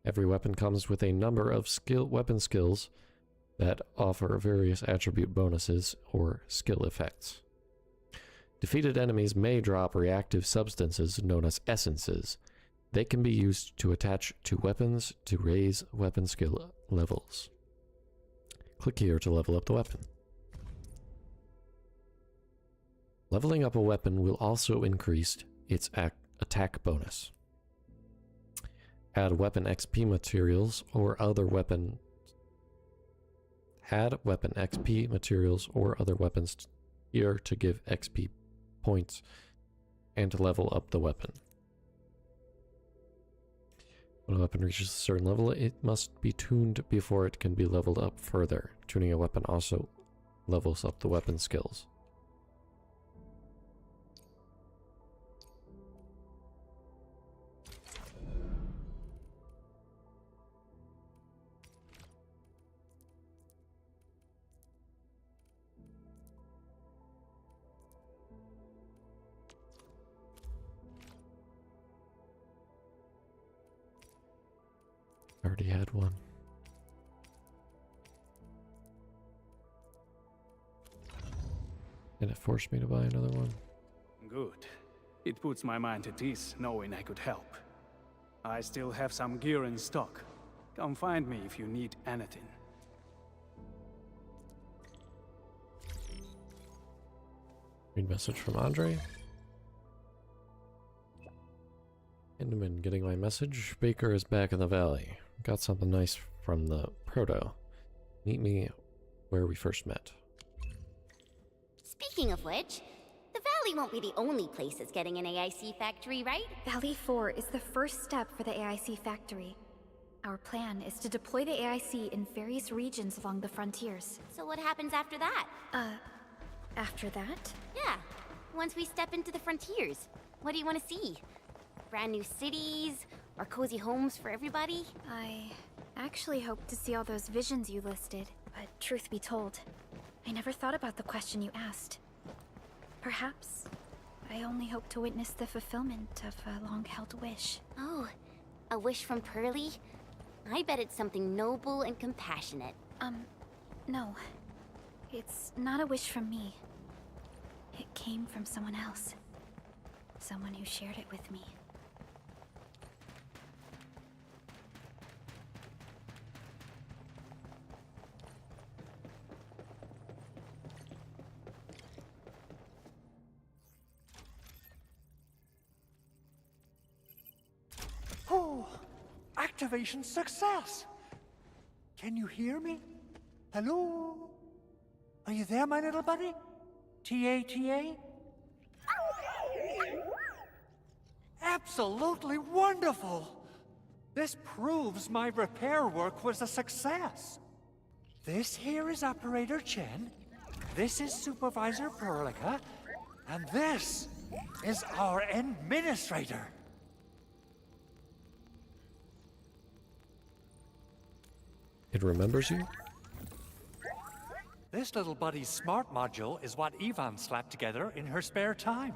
Every weapon comes with a number of weapon skills that offer various attribute bonuses or skill effects. Defeated enemies may drop reactive substances known as essences. They can be used to attach to weapons to raise weapon skill levels. Click here to level up the weapon. Leveling up a weapon will also increase its attack bonus. Add weapon XP materials or other weapon. Add weapon XP materials or other weapons here to give XP points and to level up the weapon. When a weapon reaches a certain level, it must be tuned before it can be leveled up further. Tuning a weapon also levels up the weapon skills. I already had one. And it forced me to buy another one. Good. It puts my mind at ease knowing I could help. I still have some gear in stock. Come find me if you need anything. Read message from Andre. Enderman getting my message. Baker is back in the valley. Got something nice from the proto. Meet me where we first met. Speaking of which, the Valley won't be the only place that's getting an AIC factory, right? Valley 4 is the first step for the AIC factory. Our plan is to deploy the AIC in various regions along the frontiers. So what happens after that? After that? Yeah, once we step into the frontiers. What do you want to see? Brand new cities? Or cozy homes for everybody? I actually hope to see all those visions you listed. But truth be told, I never thought about the question you asked. Perhaps I only hope to witness the fulfillment of a long-held wish. Oh, a wish from Pearly? I bet it's something noble and compassionate. No. It's not a wish from me. It came from someone else. Someone who shared it with me. Oh, activation success! Can you hear me? Hello? Are you there, my little buddy? T-A-T-A? Absolutely wonderful! This proves my repair work was a success. This here is Operator Chen, this is Supervisor Perlica, and this is our Administrator. It remembers you? This little buddy's smart module is what Yvonne slapped together in her spare time.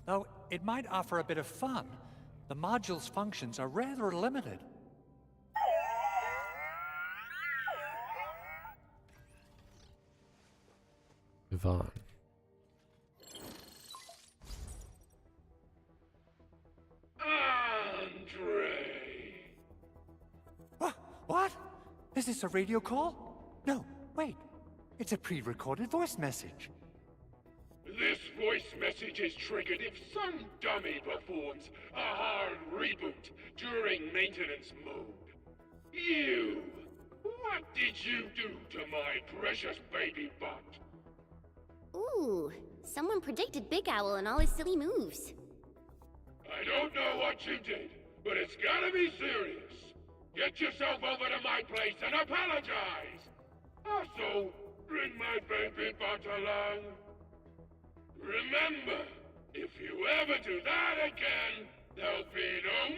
Though it might offer a bit of fun, the module's functions are rather limited. Yvonne. What? Is this a radio call? No, wait. It's a pre-recorded voice message. This voice message is triggered if some dummy performs a hard reboot during maintenance mode. You! What did you do to my precious baby butt? Ooh, someone predicted Big Owl and all his silly moves. I don't know what you did, but it's gotta be serious. Get yourself over to my place and apologize! Also, bring my baby butt along. Remember, if you ever do that again, there'll be no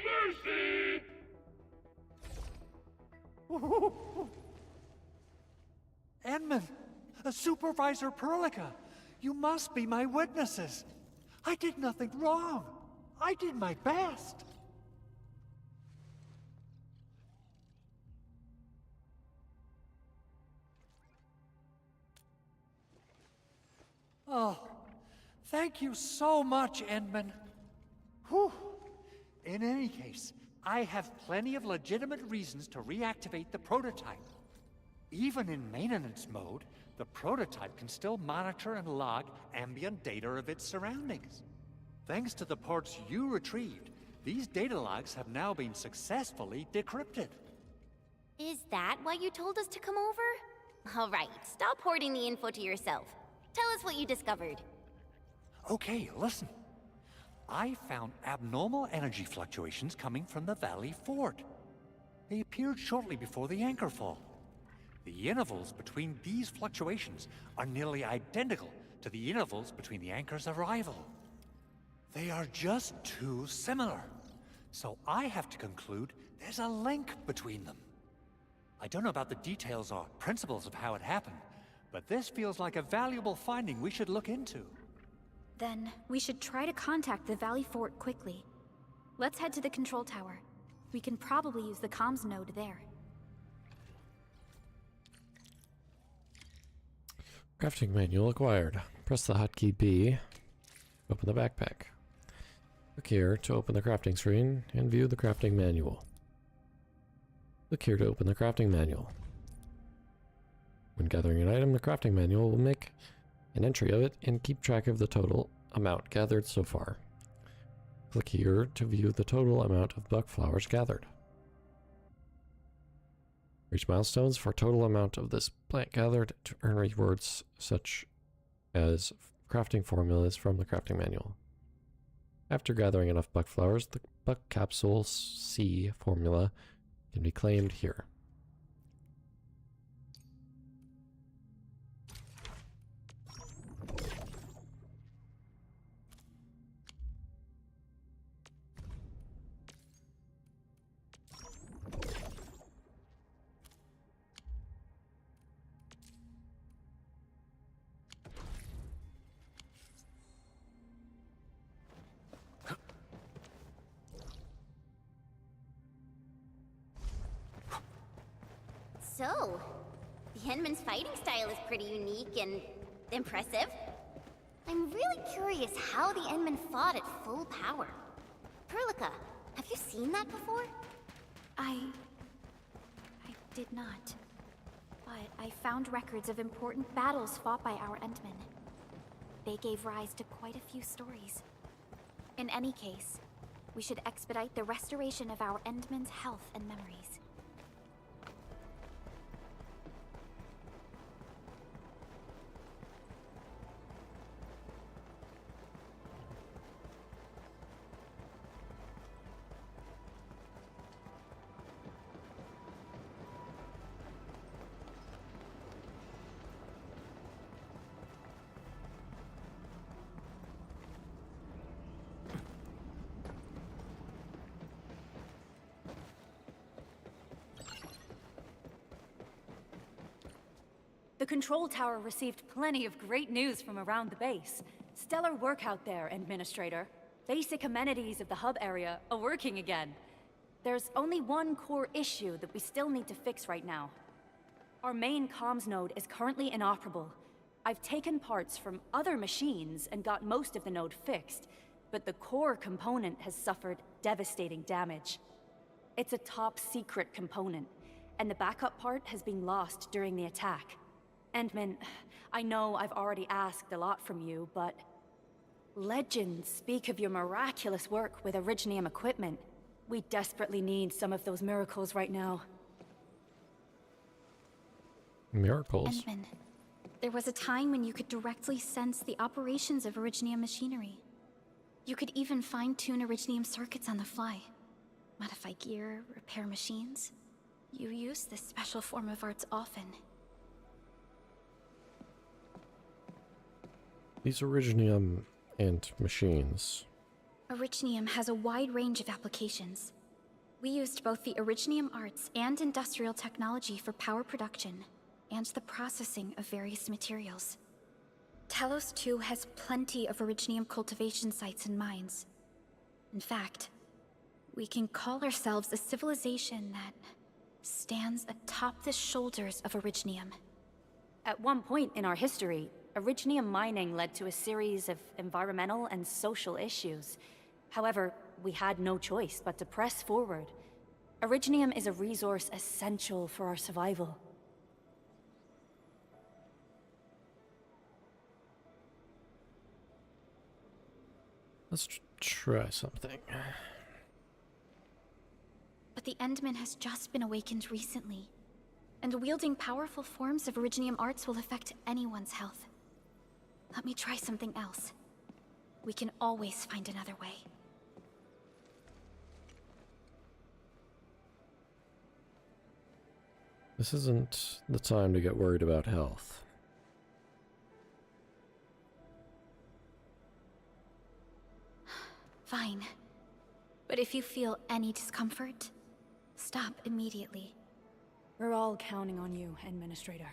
mercy! Edmund, Supervisor Perlica, you must be my witnesses. I did nothing wrong. I did my best. Oh, thank you so much, Edmund. Whew. In any case, I have plenty of legitimate reasons to reactivate the prototype. Even in maintenance mode, the prototype can still monitor and log ambient data of its surroundings. Thanks to the parts you retrieved, these data logs have now been successfully decrypted. Is that why you told us to come over? All right, stop hoarding the info to yourself. Tell us what you discovered. Okay, listen. I found abnormal energy fluctuations coming from the Valley Fort. They appeared shortly before the anchor fall. The intervals between these fluctuations are nearly identical to the intervals between the anchor's arrival. They are just too similar. So I have to conclude there's a link between them. I don't know about the details or principles of how it happened, but this feels like a valuable finding we should look into. Then, we should try to contact the Valley Fort quickly. Let's head to the control tower. We can probably use the comms node there. Crafting manual acquired. Press the hotkey B. Open the backpack. Click here to open the crafting screen and view the crafting manual. Click here to open the crafting manual. When gathering an item, the crafting manual will make an entry of it and keep track of the total amount gathered so far. Click here to view the total amount of buck flowers gathered. Reach milestones for total amount of this plant gathered to earn rewards such as crafting formulas from the crafting manual. After gathering enough buck flowers, the buck capsule C formula can be claimed here. So, the The Endman's fighting style is pretty unique and impressive. I'm really curious how the Endman fought at full power. Perlica, have you seen that before? I did not. But I found records of important battles fought by our Endmen. They gave rise to quite a few stories. In any case, we should expedite the restoration of our Endmen's health and memories. The control tower received plenty of great news from around the base. Stellar work out there, Administrator. Basic amenities of the hub area are working again. There's only one core issue that we still need to fix right now. Our main comms node is currently inoperable. I've taken parts from other machines and got most of the node fixed, but the core component has suffered devastating damage. It's a top-secret component, and the backup part has been lost during the attack. Endman, I know I've already asked a lot from you, but legends speak of your miraculous work with Originium equipment. We desperately need some of those miracles right now. Miracles? Endman, there was a time when you could directly sense the operations of Originium machinery. You could even fine-tune Originium circuits on the fly. Modify gear, repair machines. You use this special form of arts often. These Originium and machines. Originium has a wide range of applications. We used both the Originium arts and industrial technology for power production, and the processing of various materials. Talos 2 has plenty of Originium cultivation sites and mines. In fact, we can call ourselves a civilization that stands atop the shoulders of Originium. At one point in our history, Originium mining led to a series of environmental and social issues. However, we had no choice but to press forward. Originium is a resource essential for our survival. Let's try something. But the Endman has just been awakened recently, and wielding powerful forms of Originium arts will affect anyone's health. Let me try something else. We can always find another way. This isn't the time to get worried about health. Fine. But if you feel any discomfort, stop immediately. We're all counting on you, Administrator.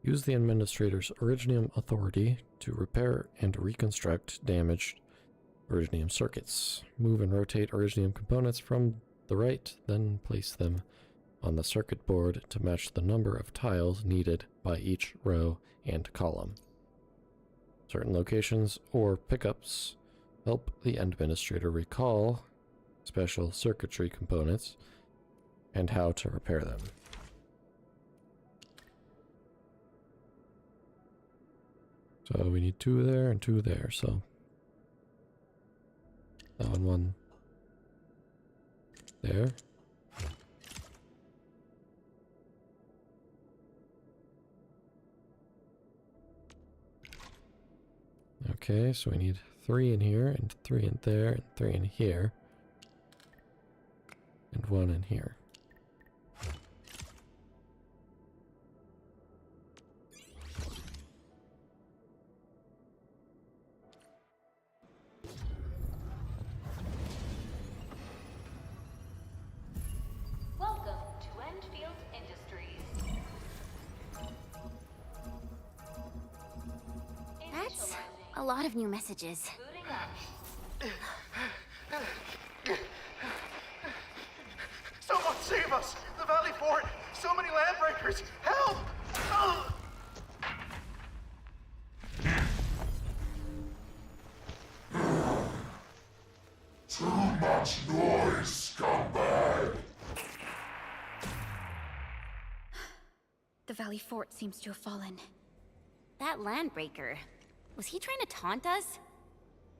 Use the Administrator's Originium authority to repair and reconstruct damaged Originium circuits. Move and rotate Originium components from the right, then place them on the circuit board to match the number of tiles needed by each row and column. Certain locations or pickups help the Administrator recall special circuitry components and how to repair them. So we need 2 there and 2 there, so that one there. Okay, so we need 3 in here, and 3 in there, and 3 in here, and 1 in here. Welcome to Enfield Industries. A lot of new messages. Someone save us! The Valley Fort! So many landbreakers! Help! Ugh! Too much noise, scumbag! The Valley Fort seems to have fallen. That landbreaker, was he trying to taunt us?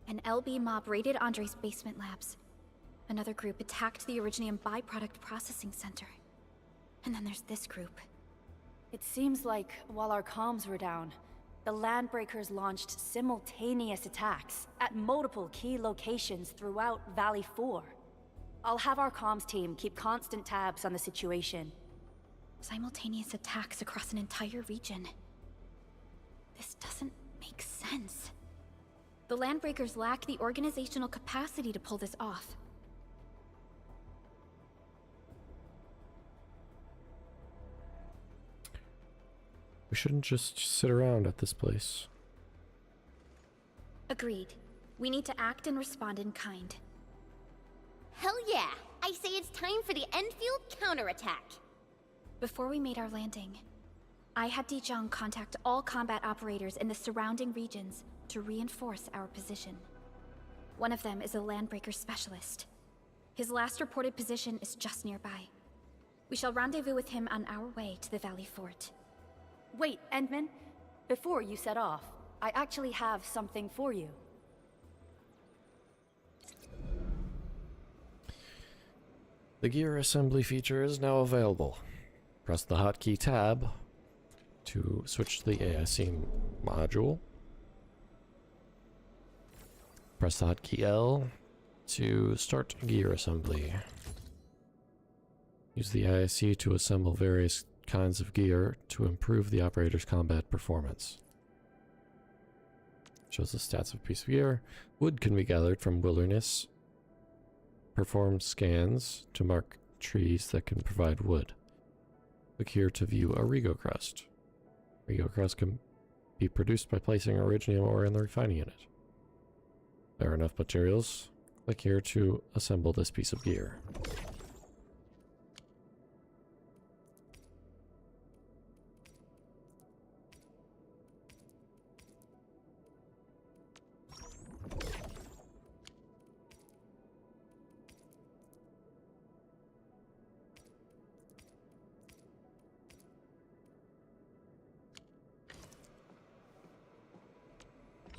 An LB mob raided Andre's basement labs. Another group attacked the Originium byproduct processing center. And then there's this group. It seems like while our comms were down, the Landbreakers launched simultaneous attacks at multiple key locations throughout Valley 4. I'll have our comms team keep constant tabs on the situation. Simultaneous attacks across an entire region. This doesn't make sense. The Landbreakers lack the organizational capacity to pull this off. We shouldn't just sit around at this place. Agreed. We need to act and respond in kind. Hell yeah! I say it's time for the Enfield counterattack! Before we made our landing, I had Dijong contact all combat operators in the surrounding regions to reinforce our position. One of them is a Landbreaker specialist. His last reported position is just nearby. We shall rendezvous with him on our way to the Valley Fort. Wait, Endman. Before you set off, I actually have something for you. The gear assembly feature is now available. Press the hotkey tab to switch to the AIC module. Press the hotkey L to start gear assembly. Use the AIC to assemble various kinds of gear to improve the operator's combat performance. Shows the stats of a piece of gear. Wood can be gathered from wilderness. Perform scans to mark trees that can provide wood. Click here to view a Rego crust. Rego crust can be produced by placing originium ore in the refining unit. There are enough materials. Click here to assemble this piece of gear.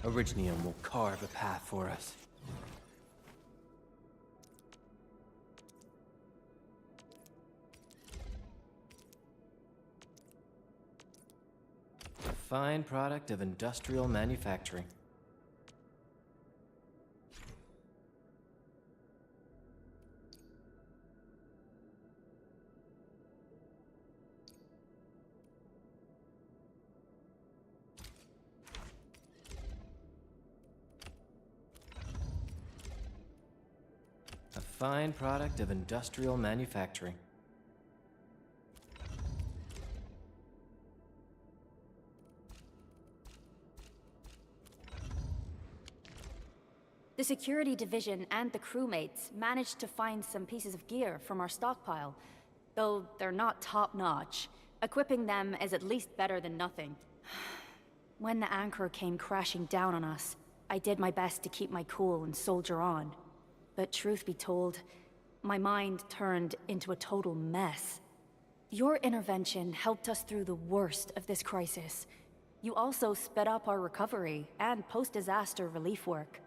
Originium will carve a path for us. A fine product of industrial manufacturing. A fine product of industrial manufacturing. The security division and the crewmates managed to find some pieces of gear from our stockpile, though they're not top-notch. Equipping them is at least better than nothing. When the anchor came crashing down on us, I did my best to keep my cool and soldier on. But truth be told, my mind turned into a total mess. Your intervention helped us through the worst of this crisis. You also sped up our recovery and post-disaster relief work.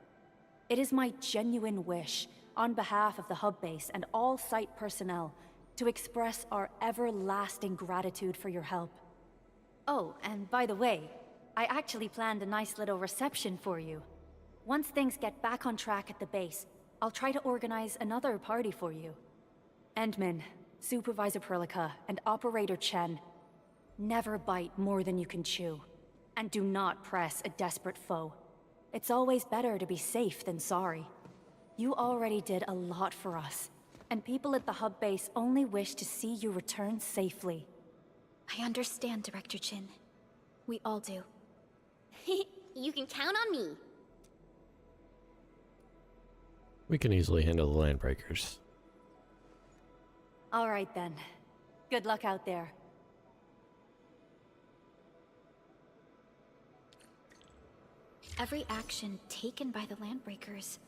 It is my genuine wish, on behalf of the hub base and all site personnel, to express our everlasting gratitude for your help. Oh, and by the way, I actually planned a nice little reception for you. Once things get back on track at the base, I'll try to organize another party for you. Endman, Supervisor Perlica, and Operator Chen, never bite more than you can chew. And do not press a desperate foe. It's always better to be safe than sorry. You already did a lot for us, and people at the hub base only wish to see you return safely. I understand, Director Chin. We all do. You can count on me. We can easily handle the landbreakers. All right then. Good luck out there. Every action taken by the Landbreakers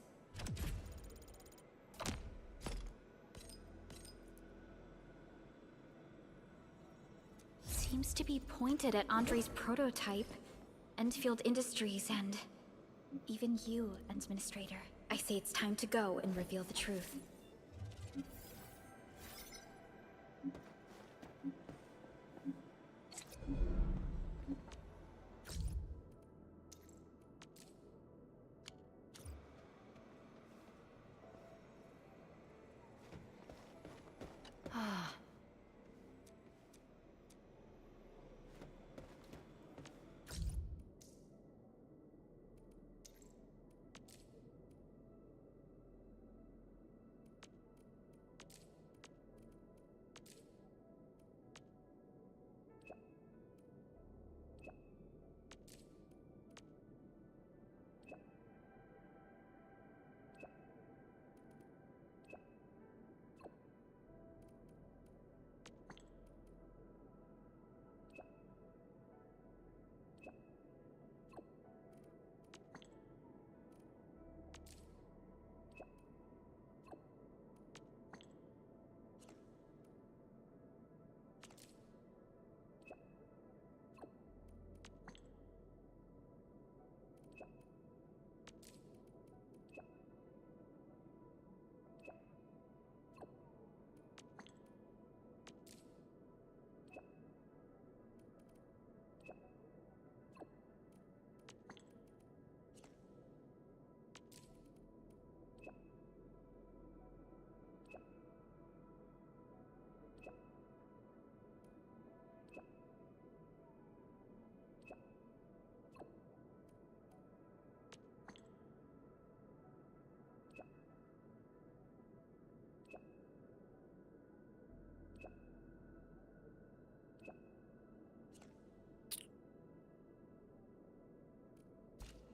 seems to be pointed at Andre's prototype, Enfield Industries, and even you, Administrator. I say it's time to go and reveal the truth.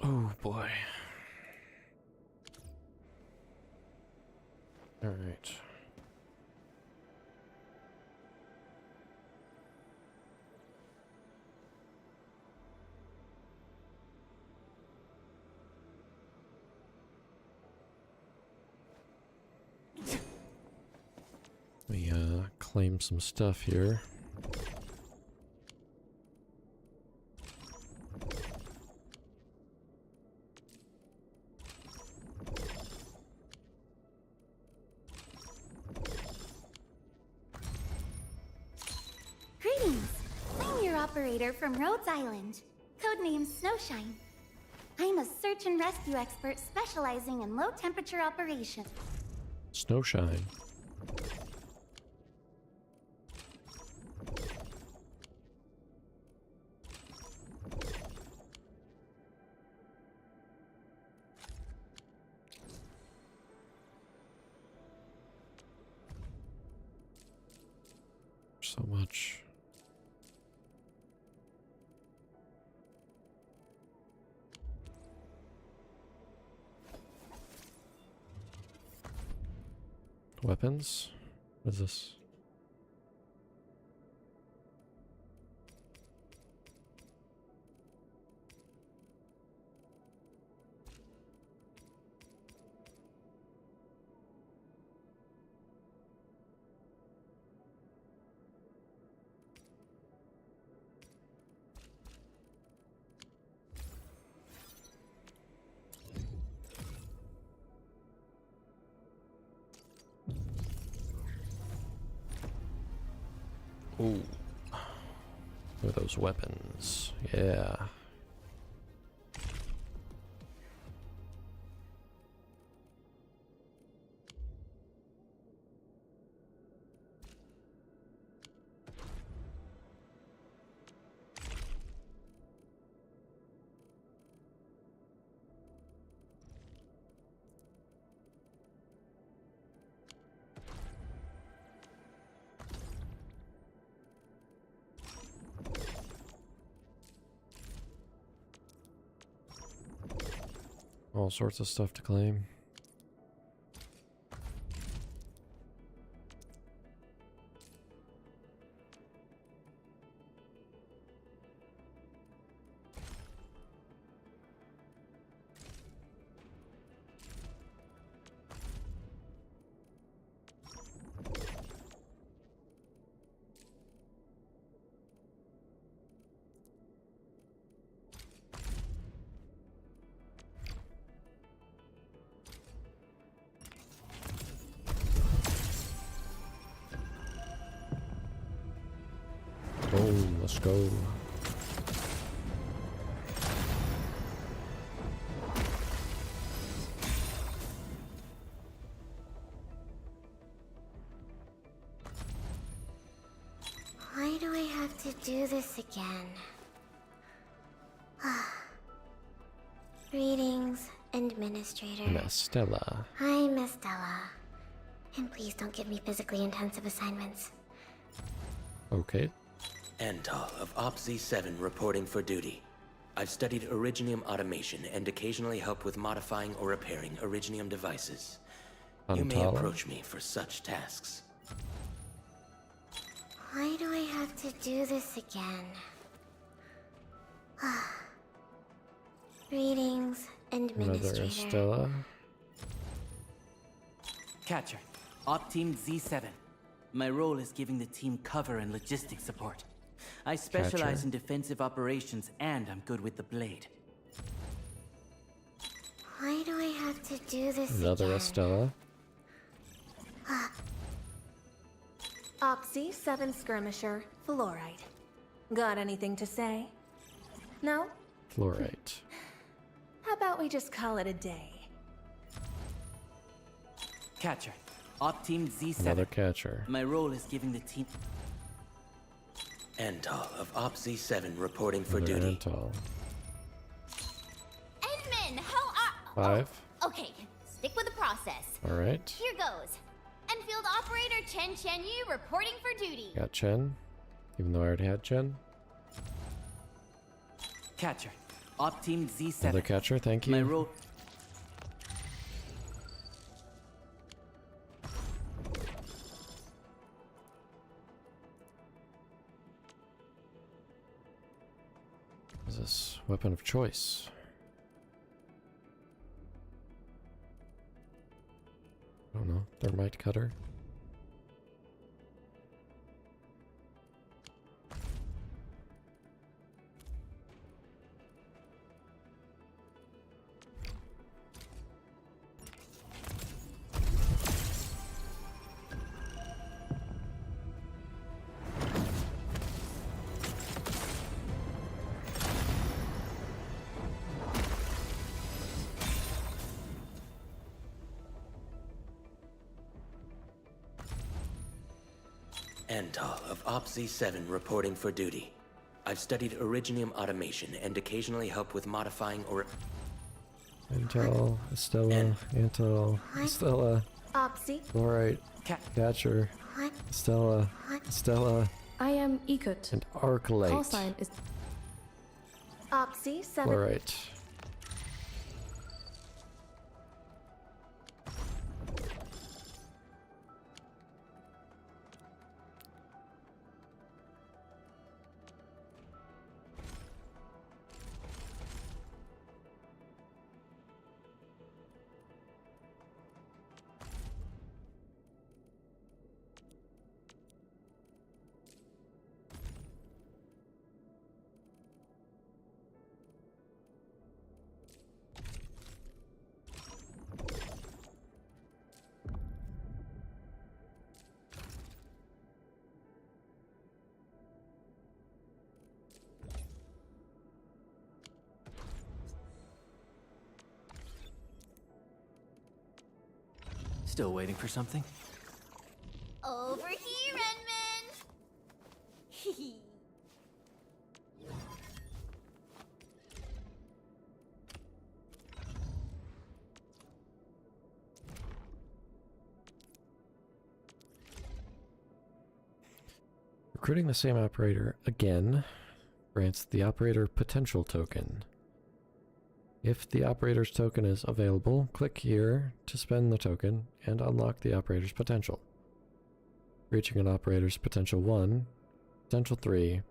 Oh boy. All right. Let me claim some stuff here. Greetings! I'm your operator from Rhodes Island, codenamed Snowshine. I'm a search and rescue expert specializing in low-temperature operations. Snowshine. So much. Weapons? What is this? Ooh. Look at those weapons. Yeah. All sorts of stuff to claim. Let's go. Why do I have to do this again? Greetings, Administrator. And Estella. I'm Estella. And please don't give me physically intensive assignments. Okay. Antal of Op Z7 reporting for duty. I've studied Originium automation and occasionally help with modifying or repairing Originium devices. You may Antal. approach me for such tasks. Why do I have to do this again? Greetings, Another Administrator. Estella. Catcher, Op Team Z7. My role is giving the team cover and logistics support. I specialize Catcher. in defensive operations and I'm good with the blade. Why do I have to do this Another again? Estella. Oxy 7 Skirmisher, Fluorite. Got anything to say? No? Fluorite. How about we just call it a day? Catcher, Op Team Z7. Another catcher. My role is giving the team... Antal of Op Z7 reporting for Another duty. Antal. Edmund, how are... 5. Okay, stick with the process. Alright. Here goes. Enfield Operator Chen Yu reporting for duty. Got Chen. Even though I already had Chen. Catcher, Op Team Z7. Another catcher, thank you. My role... What is this? Weapon of choice. I don't know. Thermite cutter. Antal of Op Z7 reporting for duty. I've studied Originium automation and occasionally help with modifying or... Antal, Estella, Antal, Estella. Oxy. Alright. Catcher. What? Estella. Estella. I am Ekut. And Arknight. Call sign is... Oxy 7. Alright. Still waiting for something? Over here, Edmund! Recruiting the same operator again grants the operator potential token. If the operator's token is available, click here to spend the token and unlock the operator's potential. Reaching an operator's potential 1, potential 3,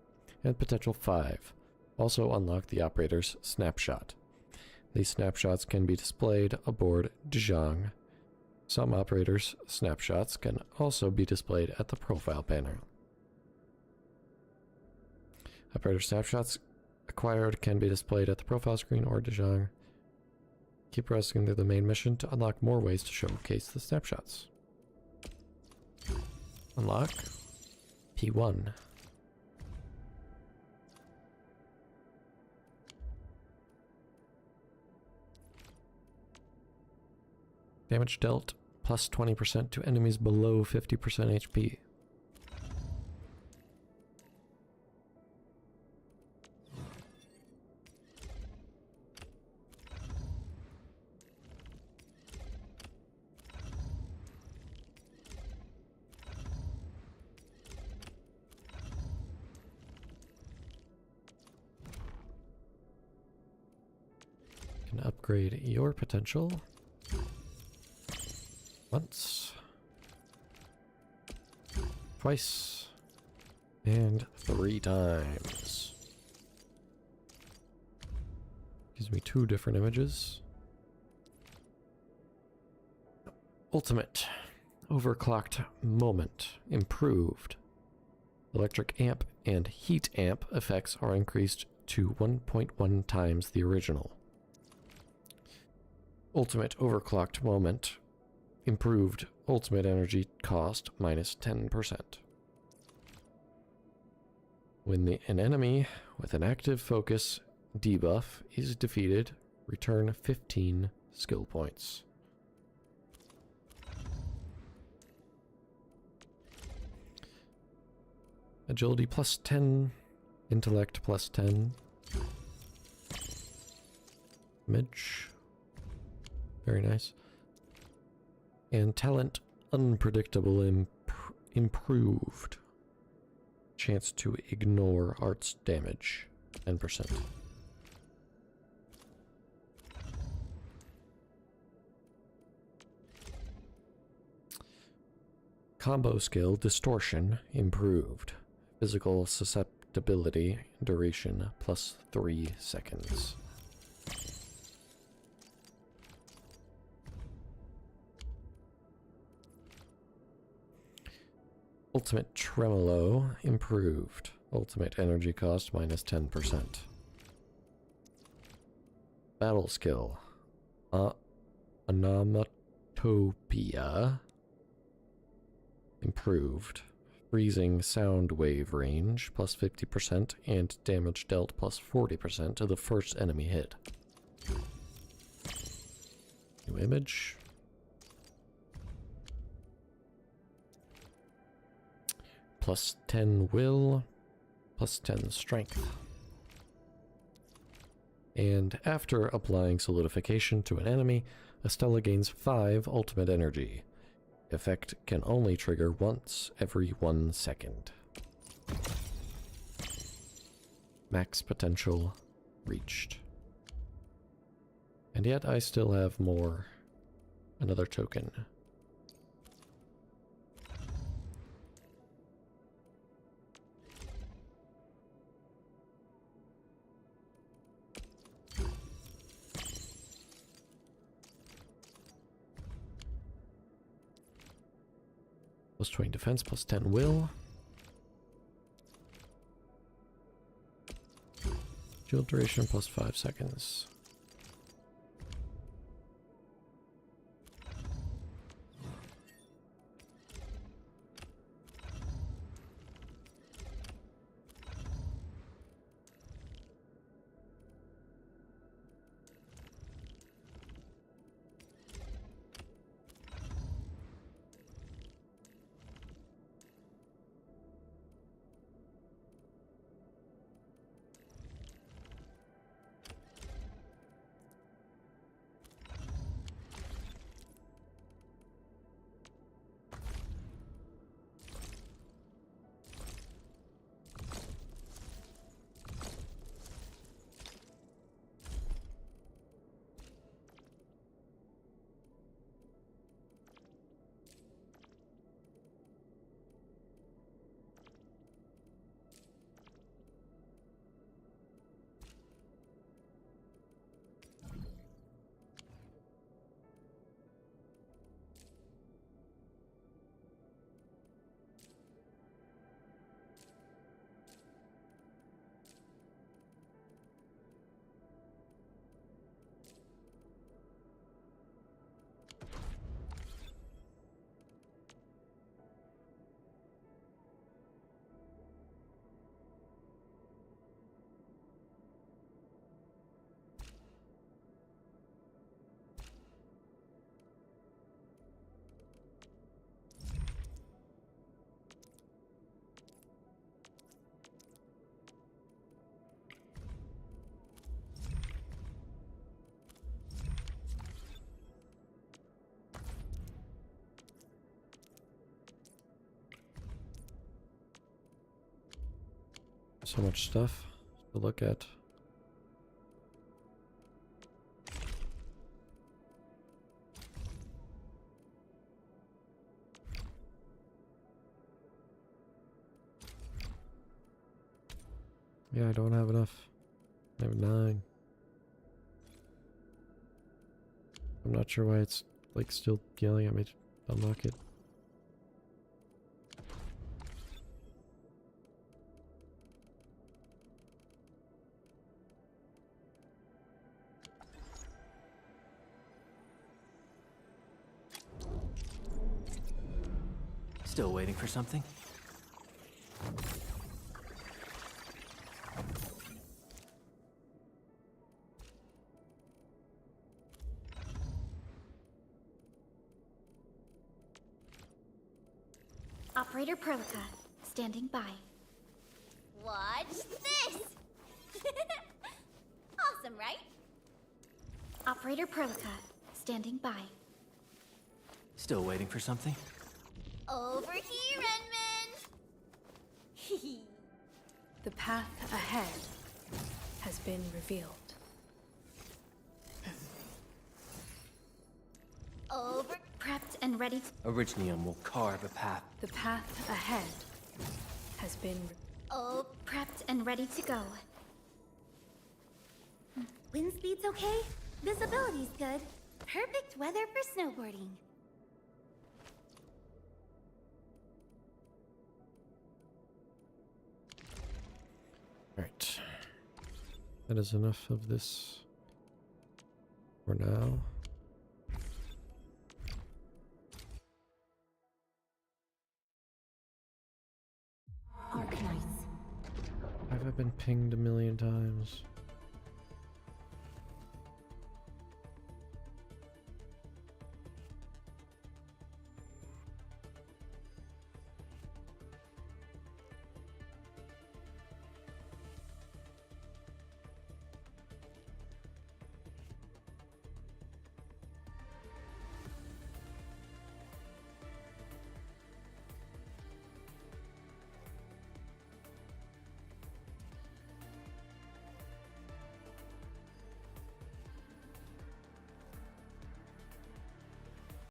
and potential 5 also unlock the operator's snapshot. These snapshots can be displayed aboard Djang. Some operators' snapshots can also be displayed at the profile panel. Operator snapshots acquired can be displayed at the profile screen or Djang. Keep progressing through the main mission to unlock more ways to showcase the snapshots. Unlock P1. Damage dealt plus 20% to enemies below 50% HP. Can upgrade your potential once, twice, and 3 times. Gives me 2 different images. Ultimate overclocked moment improved. Electric amp and heat amp effects are increased to 1.1 times the original. Ultimate overclocked moment improved. Ultimate energy cost minus 10%. When an enemy with an active focus debuff is defeated, return 15 skill points. Agility plus 10, intellect plus 10. Image. Very nice. And talent unpredictable improved. Chance to ignore arts damage 10%. Combo skill distortion improved. Physical susceptibility duration plus 3 seconds. Ultimate Tremolo improved. Ultimate energy cost minus 10%. Battle skill. Onomatopoeia improved. Freezing sound wave range plus 50% and damage dealt plus 40% to the first enemy hit. New image. Plus 10 will, plus 10 strength. And after applying solidification to an enemy, Estella gains 5 ultimate energy. Effect can only trigger once every 1 second. Max potential reached. And yet I still have more. Another token. Plus 20 defense, plus 10 will. Shield duration plus 5 seconds. So much stuff to look at. Yeah, I don't have enough. I have 9. I'm not sure why it's like still yelling at me to unlock it. Still waiting for something? Operator Prolica, standing by. Watch this! Awesome, right? Operator Prolica, standing by. Still waiting for something? Over here, Edmund! The path ahead has been revealed. Over. Prepped and ready to... Originium will carve a path. The path ahead has been... Oh, Prepped and ready to go. wind speed's okay? Visibility's good. Perfect weather for snowboarding. Right. That is enough of this for now. Arknights. Have I been pinged a million times?